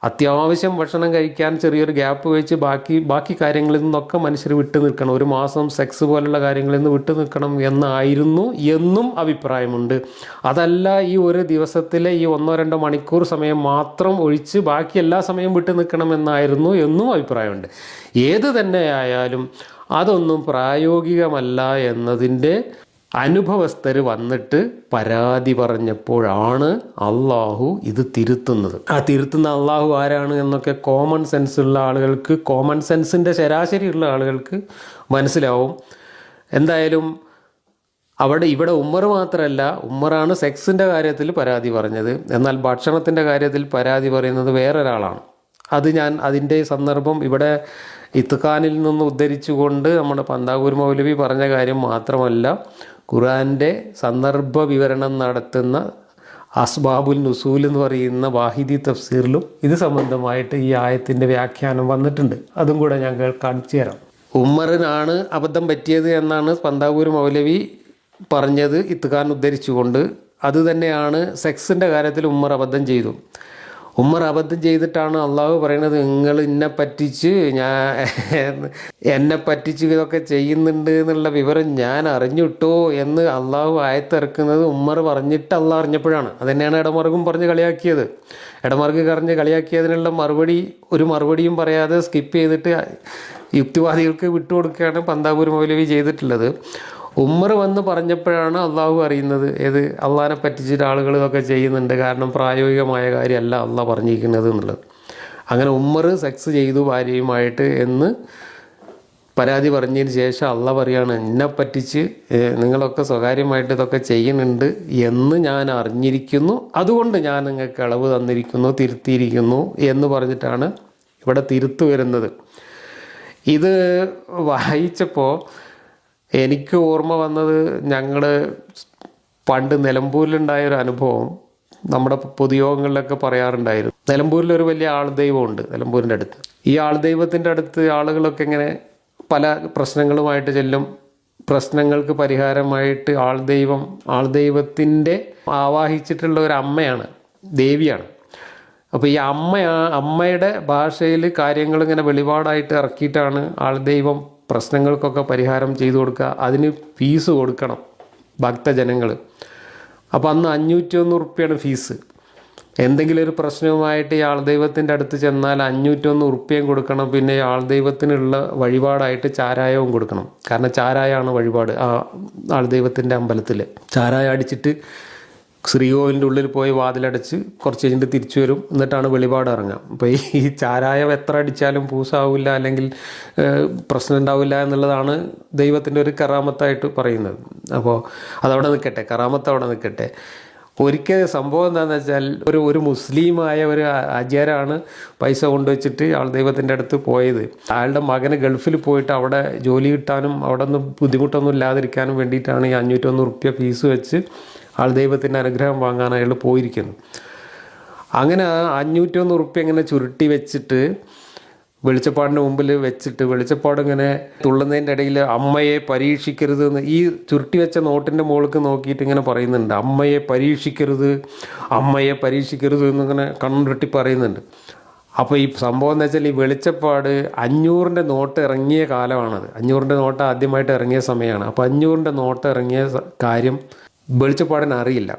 അത്യാവശ്യം ഭക്ഷണം കഴിക്കാൻ ചെറിയൊരു ഗ്യാപ്പ് വെച്ച് ബാക്കി കാര്യങ്ങളിൽ നിന്നൊക്കെ മനുഷ്യർ വിട്ടു നിൽക്കണം. ഒരു മാസം സെക്സ് പോലുള്ള കാര്യങ്ങളിൽ നിന്ന് വിട്ടു നിൽക്കണം എന്നായിരുന്നു എന്നും അഭിപ്രായമുണ്ട്. അതല്ല, ഈ ഒരു ദിവസത്തിലെ ഈ 1-2 മണിക്കൂർ സമയം മാത്രം ഒഴിച്ച് ബാക്കി എല്ലാ സമയവും വിട്ടു നിൽക്കണം എന്നായിരുന്നു എന്നും അഭിപ്രായമുണ്ട്. ഏത് തന്നെയായാലും അതൊന്നും പ്രായോഗികമല്ല എന്നതിൻ്റെ അനുഭവസ്ഥർ വന്നിട്ട് പരാതി പറഞ്ഞപ്പോഴാണ് അള്ളാഹു ഇത് തിരുത്തുന്നത്. ആ തിരുത്തുന്ന അള്ളാഹു ആരാണ് എന്നൊക്കെ കോമൺ സെൻസ് ഉള്ള ആളുകൾക്ക്, കോമൺ സെൻസിൻ്റെ ശരാശരിയുള്ള ആളുകൾക്ക് മനസ്സിലാവും. എന്തായാലും ഇവിടെ ഉമ്മർ മാത്രമല്ല, ഉമ്മറാണ് സെക്സിൻ്റെ കാര്യത്തിൽ പരാതി പറഞ്ഞത്. എന്നാൽ ഭക്ഷണത്തിൻ്റെ കാര്യത്തിൽ പരാതി പറയുന്നത് വേറൊരാളാണ്. അതിൻ്റെ സന്ദർഭം ഇവിടെ ഇത്ഖാനിൽ നിന്ന് ഉദ്ധരിച്ചുകൊണ്ട് നമ്മുടെ പന്താവൂർ മൗലവി പറഞ്ഞ കാര്യം മാത്രമല്ല, ഖുർആൻ്റെ സന്ദർഭ വിവരണം നടത്തുന്ന അസ്ബാബുൽ നുസൂൽ എന്ന് പറയുന്ന വാഹിദി തഫ്സീറിലും ഇത് സംബന്ധമായിട്ട് ഈ ആയത്തിൻ്റെ വ്യാഖ്യാനം വന്നിട്ടുണ്ട്. അതും കൂടെ ഞാൻ കാണിച്ചു തരാം. ഉമ്മറിനാണ് അബദ്ധം പറ്റിയത് എന്നാണ് പന്താവൂർ മൗലവി പറഞ്ഞത് ഇത്ഖാൻ ഉദ്ധരിച്ചുകൊണ്ട്. അതുതന്നെയാണ് സെക്സിൻ്റെ കാര്യത്തിൽ ഉമ്മർ അബദ്ധം ചെയ്തു. ഉമ്മർ അബദ്ധം ചെയ്തിട്ടാണ് അള്ളാഹു പറയുന്നത്, നിങ്ങൾ എന്നെ പറ്റിച്ച് ഇതൊക്കെ ചെയ്യുന്നുണ്ട് എന്നുള്ള വിവരം ഞാൻ അറിഞ്ഞിട്ടോ എന്ന് അള്ളാഹു ആയത്തിറക്കുന്നത് ഉമ്മർ പറഞ്ഞിട്ട് അള്ളാഹ് അറിഞ്ഞപ്പോഴാണ്. അതുതന്നെയാണ് ഇടമറുകും പറഞ്ഞ് കളിയാക്കിയത്. ഇടമറുക് കളിയാക്കിയതിനുള്ള മറുപടിയും പറയാതെ സ്കിപ്പ് ചെയ്തിട്ട് യുക്തിവാദികൾക്ക് വിട്ടുകൊടുക്കുകയാണ് പന്താവൂർ മൗലവി ചെയ്തിട്ടുള്ളത്. ഉമ്മർ വന്ന് പറഞ്ഞപ്പോഴാണ് അള്ളാഹു അറിയുന്നത് അള്ളാഹിനെ പറ്റിച്ചിട്ട് ആളുകൾ ഇതൊക്കെ ചെയ്യുന്നുണ്ട്, കാരണം പ്രായോഗികമായ കാര്യമല്ല അള്ളാഹ് പറഞ്ഞിരിക്കുന്നത് എന്നുള്ളത്. അങ്ങനെ ഉമ്മർ സെക്സ് ചെയ്തു ഭാര്യയുമായിട്ട് എന്ന് പരാതി പറഞ്ഞതിന് ശേഷം അള്ളാഹ് പറയാണ്, എന്നെ പറ്റിച്ച് നിങ്ങളൊക്കെ സ്വകാര്യമായിട്ട് ഇതൊക്കെ ചെയ്യുന്നുണ്ട് എന്ന് ഞാൻ അറിഞ്ഞിരിക്കുന്നു, അതുകൊണ്ട് ഞാൻ നിങ്ങൾക്ക് ഇളവ് തന്നിരിക്കുന്നു, തിരുത്തിയിരിക്കുന്നു എന്ന് പറഞ്ഞിട്ടാണ് ഇവിടെ തിരുത്തു വരുന്നത്. ഇത് വായിച്ചപ്പോൾ എനിക്ക് ഓർമ്മ വന്നത്, ഞങ്ങൾ പണ്ട് നിലമ്പൂരിലുണ്ടായൊരു അനുഭവം നമ്മുടെ പൊതുയോഗങ്ങളിലൊക്കെ പറയാറുണ്ടായിരുന്നു. നിലമ്പൂരിലൊരു വലിയ ആൾദൈവമുണ്ട് നിലമ്പൂരിൻ്റെ അടുത്ത്. ഈ ആൾദൈവത്തിൻ്റെ അടുത്ത് ആളുകളൊക്കെ ഇങ്ങനെ പല പ്രശ്നങ്ങളുമായിട്ട് ചെല്ലും. പ്രശ്നങ്ങൾക്ക് പരിഹാരമായിട്ട് ആൾദൈവത്തിൻ്റെ ആവാഹിച്ചിട്ടുള്ള ഒരു അമ്മയാണ്, ദേവിയാണ്. അപ്പോൾ ഈ അമ്മയുടെ ഭാഷയിൽ കാര്യങ്ങളിങ്ങനെ വെളിപാടായിട്ട് ഇറക്കിയിട്ടാണ് ആൾദൈവം പ്രശ്നങ്ങൾക്കൊക്കെ പരിഹാരം ചെയ്തു കൊടുക്കുക. അതിന് ഫീസ് കൊടുക്കണം ഭക്തജനങ്ങൾ. അപ്പോൾ അന്ന് 501 റുപ്യാണ് ഫീസ്. എന്തെങ്കിലും ഒരു പ്രശ്നവുമായിട്ട് ഈ ആൾദൈവത്തിൻ്റെ അടുത്ത് ചെന്നാൽ 501 റുപ്യയും കൊടുക്കണം. പിന്നെ ഈ ആൾദൈവത്തിനുള്ള വഴിപാടായിട്ട് ചാരായവും കൊടുക്കണം. കാരണം ചാരായമാണ് വഴിപാട്. ആൾദൈവത്തിൻ്റെ അമ്പലത്തിൽ ചാരായം അടിച്ചിട്ട് ശ്രീകോവിലിൻ്റെ ഉള്ളിൽ പോയി വാതിലടച്ച് കുറച്ച് കഴിഞ്ഞിട്ട് തിരിച്ചു വരും. എന്നിട്ടാണ് വെളിപാട് ഇറങ്ങുക. അപ്പോൾ ഈ ചാരായം എത്ര അടിച്ചാലും പൂസാവില്ല, അല്ലെങ്കിൽ പ്രശ്നം ഉണ്ടാവില്ല എന്നുള്ളതാണ് ദൈവത്തിൻ്റെ ഒരു കറാമത്തായിട്ട് പറയുന്നത്. അപ്പോൾ അതവിടെ നിൽക്കട്ടെ, കറാമത്ത് അവിടെ നിൽക്കട്ടെ. ഒരിക്കൽ സംഭവം എന്താണെന്ന് വെച്ചാൽ, ഒരു മുസ്ലിമായ ഒരു ആചാരാണ് പൈസ കൊണ്ടുവച്ചിട്ട് ആൾ ദൈവത്തിൻ്റെ അടുത്ത് പോയത്. അയാളുടെ മകന് ഗൾഫിൽ പോയിട്ട് അവിടെ ജോലി കിട്ടാനും അവിടെ ഒന്നും ബുദ്ധിമുട്ടൊന്നും ഇല്ലാതിരിക്കാനും വേണ്ടിയിട്ടാണ് ഈ 501 റുപ്യ ഫീസ് വെച്ച് ആൾ ദൈവത്തിൻ്റെ അനുഗ്രഹം വാങ്ങാൻ അയാൾ പോയിരിക്കുന്നു. അങ്ങനെ 501 റുപ്യ ഇങ്ങനെ ചുരുട്ടി വെച്ചിട്ട് വെളിച്ചപ്പാടിൻ്റെ മുമ്പിൽ വെച്ചിട്ട് വെളിച്ചപ്പാടിങ്ങനെ തുള്ളുന്നതിൻ്റെ ഇടയിൽ അമ്മയെ പരീക്ഷിക്കരുത് എന്ന് ഈ ചുരുട്ടി വെച്ച നോട്ടിൻ്റെ മുകൾക്ക് നോക്കിയിട്ട് ഇങ്ങനെ പറയുന്നുണ്ട്. അമ്മയെ പരീക്ഷിക്കരുത് എന്നിങ്ങനെ കണ്ണുരുട്ടി പറയുന്നുണ്ട്. അപ്പോൾ ഈ സംഭവം എന്ന് വെച്ചാൽ, ഈ വെളിച്ചപ്പാട് 500ൻ്റെ നോട്ട് ഇറങ്ങിയ കാലമാണത്. 500ൻ്റെ നോട്ട് ആദ്യമായിട്ട് ഇറങ്ങിയ സമയമാണ്. അപ്പോൾ 500ൻ്റെ നോട്ട് ഇറങ്ങിയ കാര്യം വെളിച്ചപ്പാടിന് അറിയില്ല.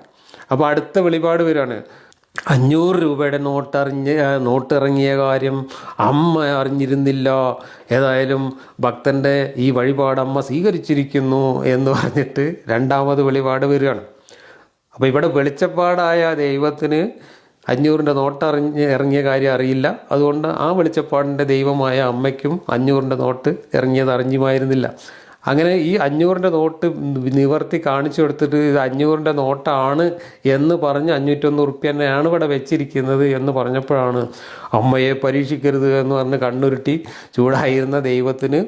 അപ്പോൾ അടുത്ത വെളിപാട് വരികയാണ്, 500 രൂപയുടെ നോട്ട് ഇറങ്ങിയ കാര്യം അമ്മ അറിഞ്ഞിരുന്നില്ല, ഏതായാലും ഭക്തൻ്റെ ഈ വഴിപാട് അമ്മ സ്വീകരിച്ചിരിക്കുന്നു എന്ന് പറഞ്ഞിട്ട് രണ്ടാമത് വെളിപാട് വരികയാണ്. അപ്പോൾ ഇവിടെ വെളിച്ചപ്പാടായ ദൈവത്തിന് 500ൻ്റെ നോട്ട് ഇറങ്ങിയ കാര്യം അറിയില്ല. അതുകൊണ്ട് ആ വെളിച്ചപ്പാടിൻ്റെ ദൈവമായ അമ്മയ്ക്കും 500ൻ്റെ നോട്ട് ഇറങ്ങിയത് അറിഞ്ഞുമായിരുന്നില്ല. അങ്ങനെ ഈ 500-ൻ്റെ നോട്ട് നിവർത്തി കാണിച്ചു കൊടുത്തിട്ട് ഇത് 500-ൻ്റെ നോട്ടാണ് എന്ന് പറഞ്ഞ് 501 ഉറുപ്പ്യ തന്നെയാണ് ഇവിടെ വെച്ചിരിക്കുന്നത് എന്ന് പറഞ്ഞപ്പോഴാണ് അമ്മയെ പരീക്ഷിക്കരുത് എന്ന് പറഞ്ഞ് കണ്ണുരുട്ടി ചൂടായിരുന്ന ദൈവത്തിന്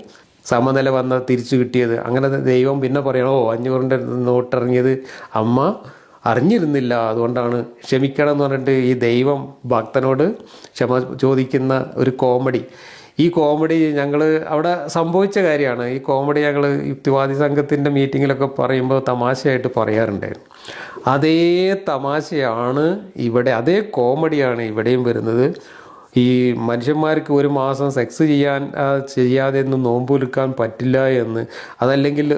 സമനില വന്ന തിരിച്ചു കിട്ടിയത്. അങ്ങനെ ദൈവം പിന്നെ പറയണോ 500-ൻ്റെ നോട്ട് ഇറങ്ങിയത് അമ്മ അറിഞ്ഞിരുന്നില്ല, അതുകൊണ്ടാണ് ക്ഷമിക്കണം എന്ന് പറഞ്ഞിട്ട് ഈ ദൈവം ഭക്തനോട് ക്ഷമ ചോദിക്കുന്ന ഒരു കോമഡി. ഈ കോമഡി ഞങ്ങൾ അവിടെ സംഭവിച്ച കാര്യമാണ്. ഈ കോമഡി ഞങ്ങൾ യുക്തിവാദി സംഘത്തിൻ്റെ മീറ്റിങ്ങിലൊക്കെ പറയുമ്പോൾ തമാശയായിട്ട് പറയാറുണ്ടായിരുന്നു. അതേ തമാശയാണ് ഇവിടെ, അതേ കോമഡിയാണ് ഇവിടെയും വരുന്നത്. ഈ മനുഷ്യന്മാർക്ക് ഒരു മാസം സെക്സ് ചെയ്യാതെ ഒന്നും നോമ്പൊലുക്കാൻ പറ്റില്ല എന്ന്, അതല്ലെങ്കിൽ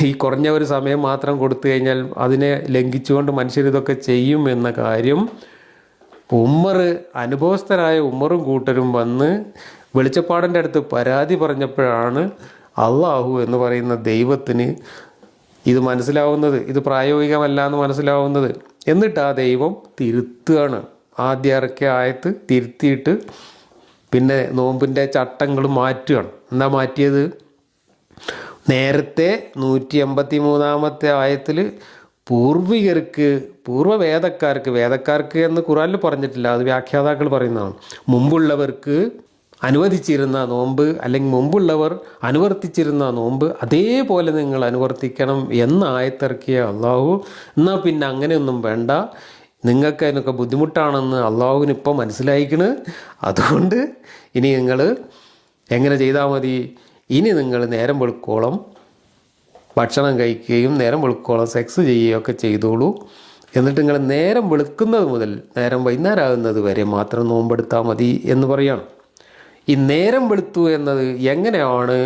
ഈ കുറഞ്ഞ ഒരു സമയം മാത്രം കൊടുത്തു കഴിഞ്ഞാൽ അതിനെ ലംഘിച്ചുകൊണ്ട് മനുഷ്യരിതൊക്കെ ചെയ്യും എന്ന കാര്യം അനുഭവസ്ഥരായ ഉമ്മറും കൂട്ടരും വന്ന് വെളിച്ചപ്പാടിൻ്റെ അടുത്ത് പരാതി പറഞ്ഞപ്പോഴാണ് അള്ളാഹു എന്ന് പറയുന്ന ദൈവത്തിന് ഇത് മനസ്സിലാവുന്നത്, ഇത് പ്രായോഗികമല്ല എന്ന് മനസ്സിലാവുന്നത്. എന്നിട്ട് ആ ദൈവം തിരുത്തുകയാണ്. ആദ്യം ഇറക്കിയ ആയത്ത് തിരുത്തിയിട്ട് പിന്നെ നോമ്പിൻ്റെ ചട്ടങ്ങൾ മാറ്റുകയാണ്. എന്താ മാറ്റിയത്? നേരത്തെ 183-ാമത്തെ ആയത്തിൽ വേദക്കാർക്ക് എന്ന് ഖുർആനിൽ പറഞ്ഞിട്ടില്ല, അത് വ്യാഖ്യാതാക്കൾ പറയുന്നതാണ്. മുമ്പുള്ളവർക്ക് അനുവദിച്ചിരുന്ന നോമ്പ് അല്ലെങ്കിൽ മുമ്പുള്ളവർ അനുവർത്തിച്ചിരുന്ന നോമ്പ് അതേപോലെ നിങ്ങൾ അനുവർത്തിക്കണം എന്ന ആയത്തിറക്കിയ അള്ളാഹു, എന്നാൽ പിന്നെ അങ്ങനെയൊന്നും വേണ്ട, നിങ്ങൾക്ക് അതിനൊക്കെ ബുദ്ധിമുട്ടാണെന്ന് അള്ളാഹുവിന് ഇപ്പോൾ മനസ്സിലായിക്കണ്. അതുകൊണ്ട് ഇനി നിങ്ങൾ എങ്ങനെ ചെയ്താൽ മതി? ഇനി നിങ്ങൾ നേരം വെളുക്കോളം ഭക്ഷണം കഴിക്കുകയും നേരം വെളുക്കോളം സെക്സ് ചെയ്യുകയൊക്കെ ചെയ്തോളൂ. എന്നിട്ട് നിങ്ങൾ നേരം വെളുക്കുന്നത് മുതൽ നേരം വൈകുന്നേരം ആകുന്നത് വരെ മാത്രം നോമ്പെടുത്താൽ മതി എന്ന് പറയുകയാണ്. ഈ നേരം വെളുത്തു എന്നത് എങ്ങനെയാണ്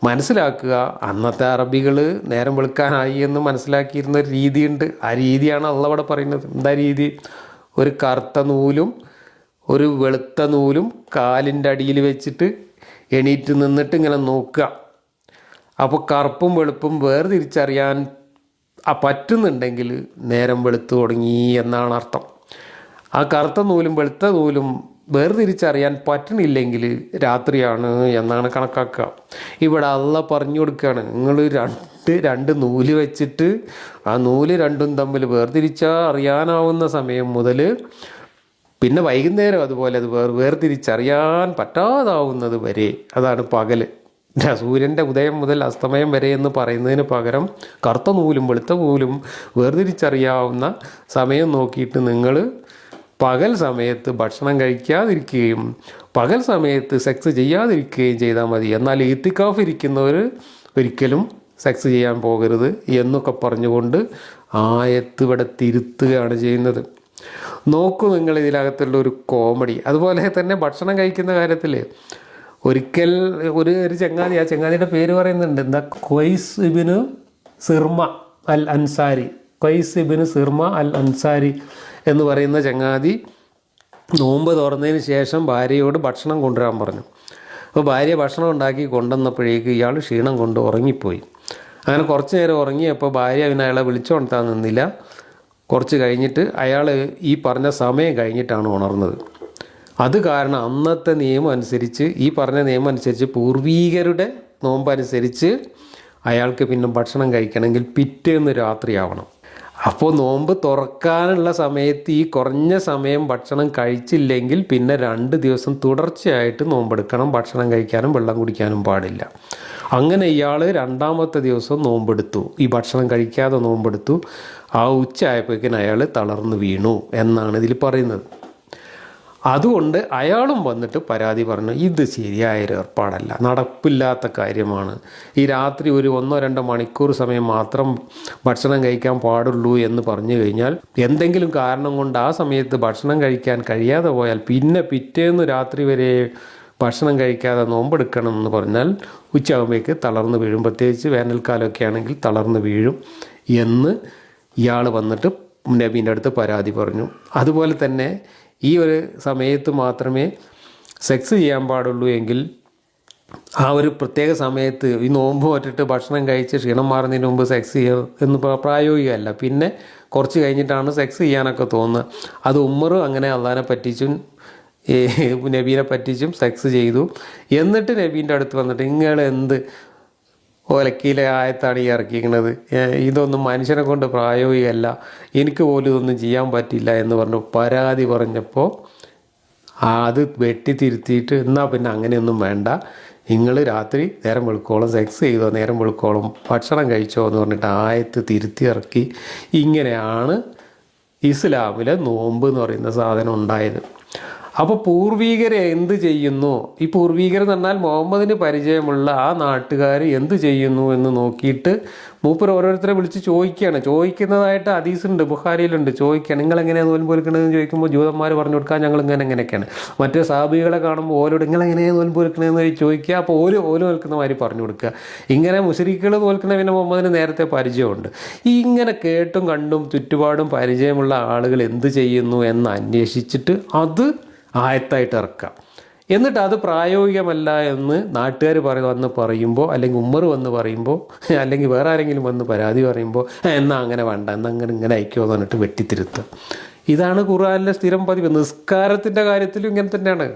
മനസ്സിലാക്കുക? അന്നത്തെ അറബികൾ നേരം വെളുക്കാനായി എന്ന് മനസ്സിലാക്കിയിരുന്ന ഒരു രീതിയുണ്ട്. ആ രീതിയാണ് അള്ളാഹു അവിടെ പറയുന്നത്. എന്താ രീതി? ഒരു കറുത്ത നൂലും ഒരു വെളുത്ത നൂലും കാലിൻ്റെ അടിയിൽ വെച്ചിട്ട് എണീറ്റ് നിന്നിട്ട് ഇങ്ങനെ നോക്കുക. അപ്പോൾ കറുപ്പും വെളുപ്പും വേർതിരിച്ചറിയാൻ പറ്റുന്നുണ്ടെങ്കിൽ നേരം വെളുത്തു തുടങ്ങി എന്നാണ് അർത്ഥം. ആ കറുത്ത നൂലും വെളുത്ത നൂലും വേർതിരിച്ചറിയാൻ പറ്റണില്ലെങ്കിൽ രാത്രിയാണ് എന്നാണ് കണക്കാക്കുക. ഇവിടെ അള്ളാഹ് പറഞ്ഞു കൊടുക്കുകയാണ്, നിങ്ങൾ രണ്ട് നൂല് വെച്ചിട്ട് ആ നൂല് രണ്ടും തമ്മിൽ വേർതിരിച്ചാൽ അറിയാനാവുന്ന സമയം മുതൽ പിന്നെ വൈകുന്നേരം അതുപോലെ അത് വേർതിരിച്ചറിയാൻ പറ്റാതാവുന്നത് വരെ, അതാണ് പകൽ. സൂര്യൻ്റെ ഉദയം മുതൽ അസ്തമയം വരെ എന്ന് പറയുന്നതിന് പകരം കറുത്ത നൂലും വെളുത്ത നൂലും വേർതിരിച്ചറിയാവുന്ന സമയം നോക്കിയിട്ട് നിങ്ങൾ പകൽ സമയത്ത് ഭക്ഷണം കഴിക്കാതിരിക്കുകയും പകൽ സമയത്ത് സെക്സ് ചെയ്യാതിരിക്കുകയും ചെയ്താൽ മതി. എന്നാൽ ഇത്തിക്കാഫ് ഇരിക്കുന്നവർ ഒരിക്കലും സെക്സ് ചെയ്യാൻ പോകരുത് എന്നൊക്കെ പറഞ്ഞുകൊണ്ട് ആയത്ത് ഇവിടെ തിരുത്തുകയാണ് ചെയ്യുന്നത്. നോക്കൂ നിങ്ങൾ ഇതിനകത്തുള്ള ഒരു കോമഡി. അതുപോലെ തന്നെ ഭക്ഷണം കഴിക്കുന്ന കാര്യത്തിൽ ഒരിക്കൽ ഒരു ചങ്ങാതി, ആ ചങ്ങാതിയുടെ പേര് പറയുന്നുണ്ട്, എന്താ, ഖൈസ് ഇബ്നു സിർമ അൽ അൻസാരി. ഖൈസ് ഇബ്നു സിർമ അൽ അൻസാരി എന്ന് പറയുന്ന ചങ്ങാതി നോമ്പ് തുറന്നതിന് ശേഷം ഭാര്യയോട് ഭക്ഷണം കൊണ്ടുവരാൻ പറഞ്ഞു. അപ്പോൾ ഭാര്യ ഭക്ഷണം ഉണ്ടാക്കി കൊണ്ടുവന്നപ്പോഴേക്ക് ഇയാൾ ക്ഷീണം കൊണ്ട് ഉറങ്ങിപ്പോയി. അങ്ങനെ കുറച്ച് നേരം ഉറങ്ങിയപ്പോൾ ഭാര്യ പിന്നെ അയാളെ വിളിച്ചുകൊണ്ടാൻ നിന്നില്ല. കുറച്ച് കഴിഞ്ഞിട്ട് അയാൾ ഈ പറഞ്ഞ സമയം കഴിഞ്ഞിട്ടാണ് ഉണർന്നത്. അത് കാരണം അന്നത്തെ നിയമം അനുസരിച്ച്, ഈ പറഞ്ഞ നിയമം അനുസരിച്ച്, പൂർവീകരുടെ നോമ്പനുസരിച്ച് അയാൾക്ക് പിന്നെ ഭക്ഷണം കഴിക്കണമെങ്കിൽ പിറ്റേന്ന് രാത്രിയാവണം. അപ്പോൾ നോമ്പ് തുറക്കാനുള്ള സമയത്ത് ഈ കുറഞ്ഞ സമയം ഭക്ഷണം കഴിച്ചില്ലെങ്കിൽ പിന്നെ 2 ദിവസം തുടർച്ചയായിട്ട് നോമ്പെടുക്കണം. ഭക്ഷണം കഴിക്കാനും വെള്ളം കുടിക്കാനും പാടില്ല. അങ്ങനെ ഇയാൾ 2ാമത്തെ ദിവസം നോമ്പെടുത്തു, ഈ ഭക്ഷണം കഴിക്കാതെ നോമ്പെടുത്തു. ആ ഉച്ചയായപ്പോഴേക്കും അയാൾ തളർന്നു വീണു എന്നാണ് ഇതിൽ പറയുന്നത്. അതുകൊണ്ട് അയാളും വന്നിട്ട് പരാതി പറഞ്ഞു, ഇത് ശരിയായൊരു ഏർപ്പാടല്ല, നടപ്പില്ലാത്ത കാര്യമാണ്. ഈ രാത്രി ഒരു 1-2 മണിക്കൂർ സമയം മാത്രം ഭക്ഷണം കഴിക്കാൻ പാടുള്ളൂ എന്ന് പറഞ്ഞു കഴിഞ്ഞാൽ, എന്തെങ്കിലും കാരണം കൊണ്ട് ആ സമയത്ത് ഭക്ഷണം കഴിക്കാൻ കഴിയാതെ പോയാൽ പിന്നെ പിറ്റേന്ന് രാത്രി വരെ ഭക്ഷണം കഴിക്കാതെ നോമ്പെടുക്കണം എന്ന് പറഞ്ഞാൽ ഉച്ചയാകുമ്പോഴേക്ക് തളർന്ന് വീഴും. പ്രത്യേകിച്ച് വേനൽക്കാലമൊക്കെ ആണെങ്കിൽ തളർന്ന് വീഴും എന്ന് ഇയാൾ വന്നിട്ട് നബീൻ്റെ അടുത്ത് പരാതി പറഞ്ഞു. അതുപോലെ തന്നെ ഈ ഒരു സമയത്ത് മാത്രമേ സെക്സ് ചെയ്യാൻ പാടുള്ളൂ എങ്കിൽ ആ ഒരു പ്രത്യേക സമയത്ത് ഈ നോമ്പ് പറ്റിട്ട് ഭക്ഷണം കഴിച്ച് ക്ഷീണം മാറുന്നതിന് മുമ്പ് സെക്സ് ചെയ്യുക എന്ന് പ്രായോഗികമല്ല. പിന്നെ കുറച്ച് കഴിഞ്ഞിട്ടാണ് സെക്സ് ചെയ്യാനൊക്കെ തോന്നുന്നത്. അത് ഉമ്മറും അങ്ങനെ അള്ളാനെ പറ്റിച്ചും നബീനെ പറ്റിച്ചും സെക്സ് ചെയ്തു. എന്നിട്ട് നബീൻ്റെ അടുത്ത് വന്നിട്ട് നിങ്ങൾ എന്ത് ഒലക്കയിലെ ആയത്താണ് ഈ ഇറക്കിയിരിക്കുന്നത്. ഇതൊന്നും മനുഷ്യനെ കൊണ്ട് പ്രായോഗികമല്ല, എനിക്ക് പോലും ഇതൊന്നും ചെയ്യാൻ പറ്റില്ല എന്ന് പറഞ്ഞു പരാതി പറഞ്ഞപ്പോൾ അത് വെട്ടിത്തിരുത്തിയിട്ട് എന്നാൽ പിന്നെ അങ്ങനെയൊന്നും വേണ്ട, നിങ്ങൾ രാത്രി നേരം വെളുക്കോളം സെക്സ് ചെയ്തോ, നേരം വെളുക്കോളം ഭക്ഷണം കഴിച്ചോ എന്ന് പറഞ്ഞിട്ട് ആയത്ത് തിരുത്തി ഇറക്കി. ഇങ്ങനെയാണ് ഇസ്ലാമിലെ നോമ്പ് എന്ന് പറയുന്ന സാധനം ഉണ്ടായത്. അപ്പോൾ പൂർവീകരെ എന്ത് ചെയ്യുന്നു, ഈ പൂർവീകർ എന്ന് പറഞ്ഞാൽ മുഹമ്മദിന് പരിചയമുള്ള ആ നാട്ടുകാർ എന്ത് ചെയ്യുന്നു എന്ന് നോക്കിയിട്ട് മൂപ്പർ ഓരോരുത്തരെ വിളിച്ച് ചോദിക്കുന്നതായിട്ട് ഹദീസുണ്ട്, ബുഖാരിയിലുണ്ട്. ചോദിക്കുകയാണ്, നിങ്ങളെങ്ങനെയാണ് നോൽമ്പ് വെക്കണതെന്ന് ചോദിക്കുമ്പോൾ ജൂതന്മാർ പറഞ്ഞു കൊടുക്കുക ഞങ്ങൾ എങ്ങനെയൊക്കെയാണ്. മറ്റേ സാബികളെ കാണുമ്പോൾ ഓരോട് നിങ്ങളെങ്ങനെയാണ് നോൽമ്പ് വെക്കണതെന്ന് ചോദിക്കുക. അപ്പോൾ ഓരോ നോൽക്കുന്ന മാതിരി പറഞ്ഞു കൊടുക്കുക. ഇങ്ങനെ മുശ്രിക്കുകൾ നോൽക്കുന്ന പിന്നെ മുഹമ്മദിന് നേരത്തെ പരിചയമുണ്ട്. ഇങ്ങനെ കേട്ടും കണ്ടും ചുറ്റുപാടും പരിചയമുള്ള ആളുകൾ എന്ത് ചെയ്യുന്നു എന്ന് അന്വേഷിച്ചിട്ട് അത് ആയത്തായിട്ട് ഇറക്കാം. എന്നിട്ട് അത് പ്രായോഗികമല്ല എന്ന് നാട്ടുകാർ വന്ന് പറയുമ്പോൾ, അല്ലെങ്കിൽ ഉമ്മർ വന്ന് പറയുമ്പോൾ, അല്ലെങ്കിൽ വേറെ ആരെങ്കിലും വന്ന് പരാതി പറയുമ്പോൾ, എന്നാൽ അങ്ങനെ വേണ്ട, എന്നാൽ ഇങ്ങനെ അയക്കുമോ എന്ന് പറഞ്ഞിട്ട് വെട്ടിത്തിരുത്തുക. ഇതാണ് ഖുർആനിലെ സ്ഥിരം പതിവ്. നിസ്കാരത്തിൻ്റെ കാര്യത്തിലും ഇങ്ങനെ തന്നെയാണ്.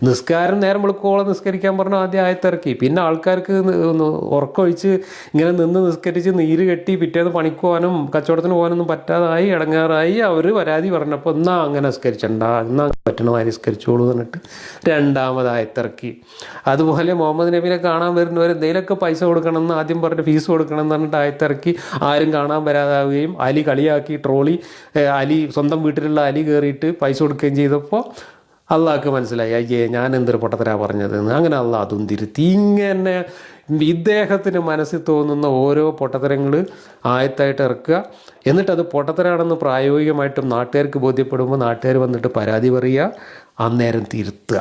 നിസ്കാരം നേരം വെളുക്കോളം നിസ്കരിക്കാൻ പറഞ്ഞാൽ ആദ്യം ആയത്തിറക്കി. പിന്നെ ആൾക്കാർക്ക് ഉറക്കമൊഴിച്ച് ഇങ്ങനെ നിന്ന് നിസ്കരിച്ച് നീര് കെട്ടി പിറ്റേന്ന് പണിക്ക് പോകാനും കച്ചവടത്തിന് പോകാനൊന്നും പറ്റാതായി ഇടങ്ങാറായി അവർ പരാതി പറഞ്ഞപ്പോൾ എന്നാൽ അങ്ങനെ നിസ്കരിച്ചണ്ട, എന്നാൽ പറ്റണമായി നിസ്കരിച്ചോളൂ എന്നിട്ട് രണ്ടാമതായത്തിറക്കി. അതുപോലെ മുഹമ്മദ് നബിനെ കാണാൻ വരുന്നവർ എന്തെങ്കിലുമൊക്കെ പൈസ കൊടുക്കണമെന്ന് ആദ്യം പറഞ്ഞിട്ട് ഫീസ് കൊടുക്കണം എന്ന് പറഞ്ഞിട്ട് ആയത്തിറക്കി. ആരും കാണാൻ വരാതാവുകയും അലി കളിയാക്കി ട്രോളി അലി സ്വന്തം വീട്ടിലുള്ള അലി കയറിയിട്ട് പൈസ കൊടുക്കുകയും ചെയ്തപ്പോൾ അള്ളാഹ്ക്ക് മനസ്സിലായി, അയ്യേ ഞാൻ എന്തൊരു പൊട്ടത്തരാ പറഞ്ഞതെന്ന്. അങ്ങനെ അള്ളാഹ് അതും തിരുത്തി. ഇങ്ങനെ ഇദ്ദേഹത്തിന് മനസ്സിൽ തോന്നുന്ന ഓരോ പൊട്ടത്തരങ്ങൾ ആയത്തായിട്ട് ഇറക്കുക. എന്നിട്ടത് പൊട്ടത്തരാണെന്ന് പ്രായോഗികമായിട്ടും നാട്ടുകാർക്ക് ബോധ്യപ്പെടുമ്പോൾ നാട്ടുകാർ വന്നിട്ട് പരാതി പറയുക, അന്നേരം തിരുത്തുക.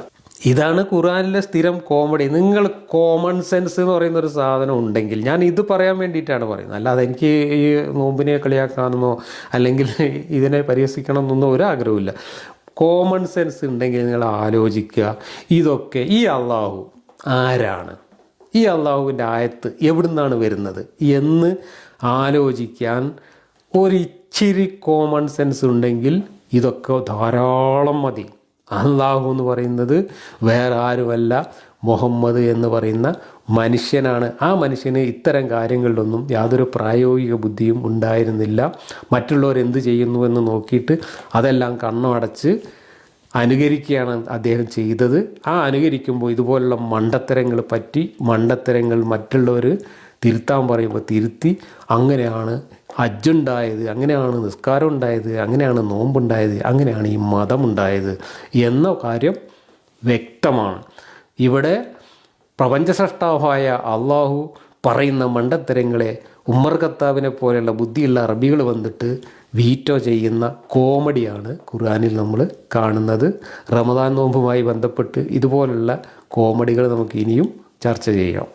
ഇതാണ് ഖുർആനിലെ സ്ഥിരം കോമഡി. നിങ്ങൾ കോമൺ സെൻസ് എന്ന് പറയുന്ന ഒരു സാധനം ഉണ്ടെങ്കിൽ, ഞാൻ ഇത് പറയാൻ വേണ്ടിയിട്ടാണ് പറയുന്നത്, അല്ലാതെ എനിക്ക് ഈ നോമ്പിനെ കളിയാക്കാമെന്നോ അല്ലെങ്കിൽ ഇതിനെ പരിഹസിക്കണം എന്നൊന്നും ഒരാഗ്രഹമില്ല. കോമൺ സെൻസ് ഉണ്ടെങ്കിൽ നിങ്ങൾ ആലോചിക്കുക, ഇതൊക്കെ ഈ അള്ളാഹു ആരാണ്, ഈ അള്ളാഹുവിൻ്റെ ആയത്ത് എവിടുന്നാണ് വരുന്നത് എന്ന് ആലോചിക്കാൻ ഒരിച്ചിരി കോമൺ സെൻസ് ഉണ്ടെങ്കിൽ ഇതൊക്കെ ധാരാളം മതി. അള്ളാഹു എന്ന് പറയുന്നത് വേറെ ആരുമല്ല, മുഹമ്മദ് എന്ന് പറയുന്ന മനുഷ്യനാണ്. ആ മനുഷ്യന് ഇത്തരം കാര്യങ്ങളിലൊന്നും യാതൊരു പ്രായോഗിക ബുദ്ധിയും ഉണ്ടായിരുന്നില്ല. മറ്റുള്ളവർ എന്ത് ചെയ്യുന്നുവെന്ന് നോക്കിയിട്ട് അതെല്ലാം കണ്ണടച്ച് അനുകരിക്കുകയാണ് അദ്ദേഹം ചെയ്തത്. ആ അനുകരിക്കുമ്പോൾ ഇതുപോലുള്ള മണ്ടത്തരങ്ങൾ മറ്റുള്ളവർ തിരുത്താൻ പറയുമ്പോൾ തിരുത്തി. അങ്ങനെയാണ് ഹജ്ജുണ്ടായത്, അങ്ങനെയാണ് നിസ്കാരം ഉണ്ടായത്, അങ്ങനെയാണ് നോമ്പുണ്ടായത്, അങ്ങനെയാണ് ഈ മതമുണ്ടായത് എന്ന കാര്യം വ്യക്തമാണ്. ഇവിടെ പ്രപഞ്ചസ്രഷ്ടാവായ അള്ളാഹു പറയുന്ന മണ്ടത്തരങ്ങളെ ഉമ്മർ ഖത്താബിനെ പോലെയുള്ള ബുദ്ധിയുള്ള അറബികൾ വന്നിട്ട് വീറ്റോ ചെയ്യുന്ന കോമഡിയാണ് ഖുർആനിൽ നമ്മൾ കാണുന്നത്. റമദാൻ നോമ്പുമായി ബന്ധപ്പെട്ട് ഇതുപോലുള്ള കോമഡികൾ നമുക്ക് ഇനിയും ചർച്ച ചെയ്യാം.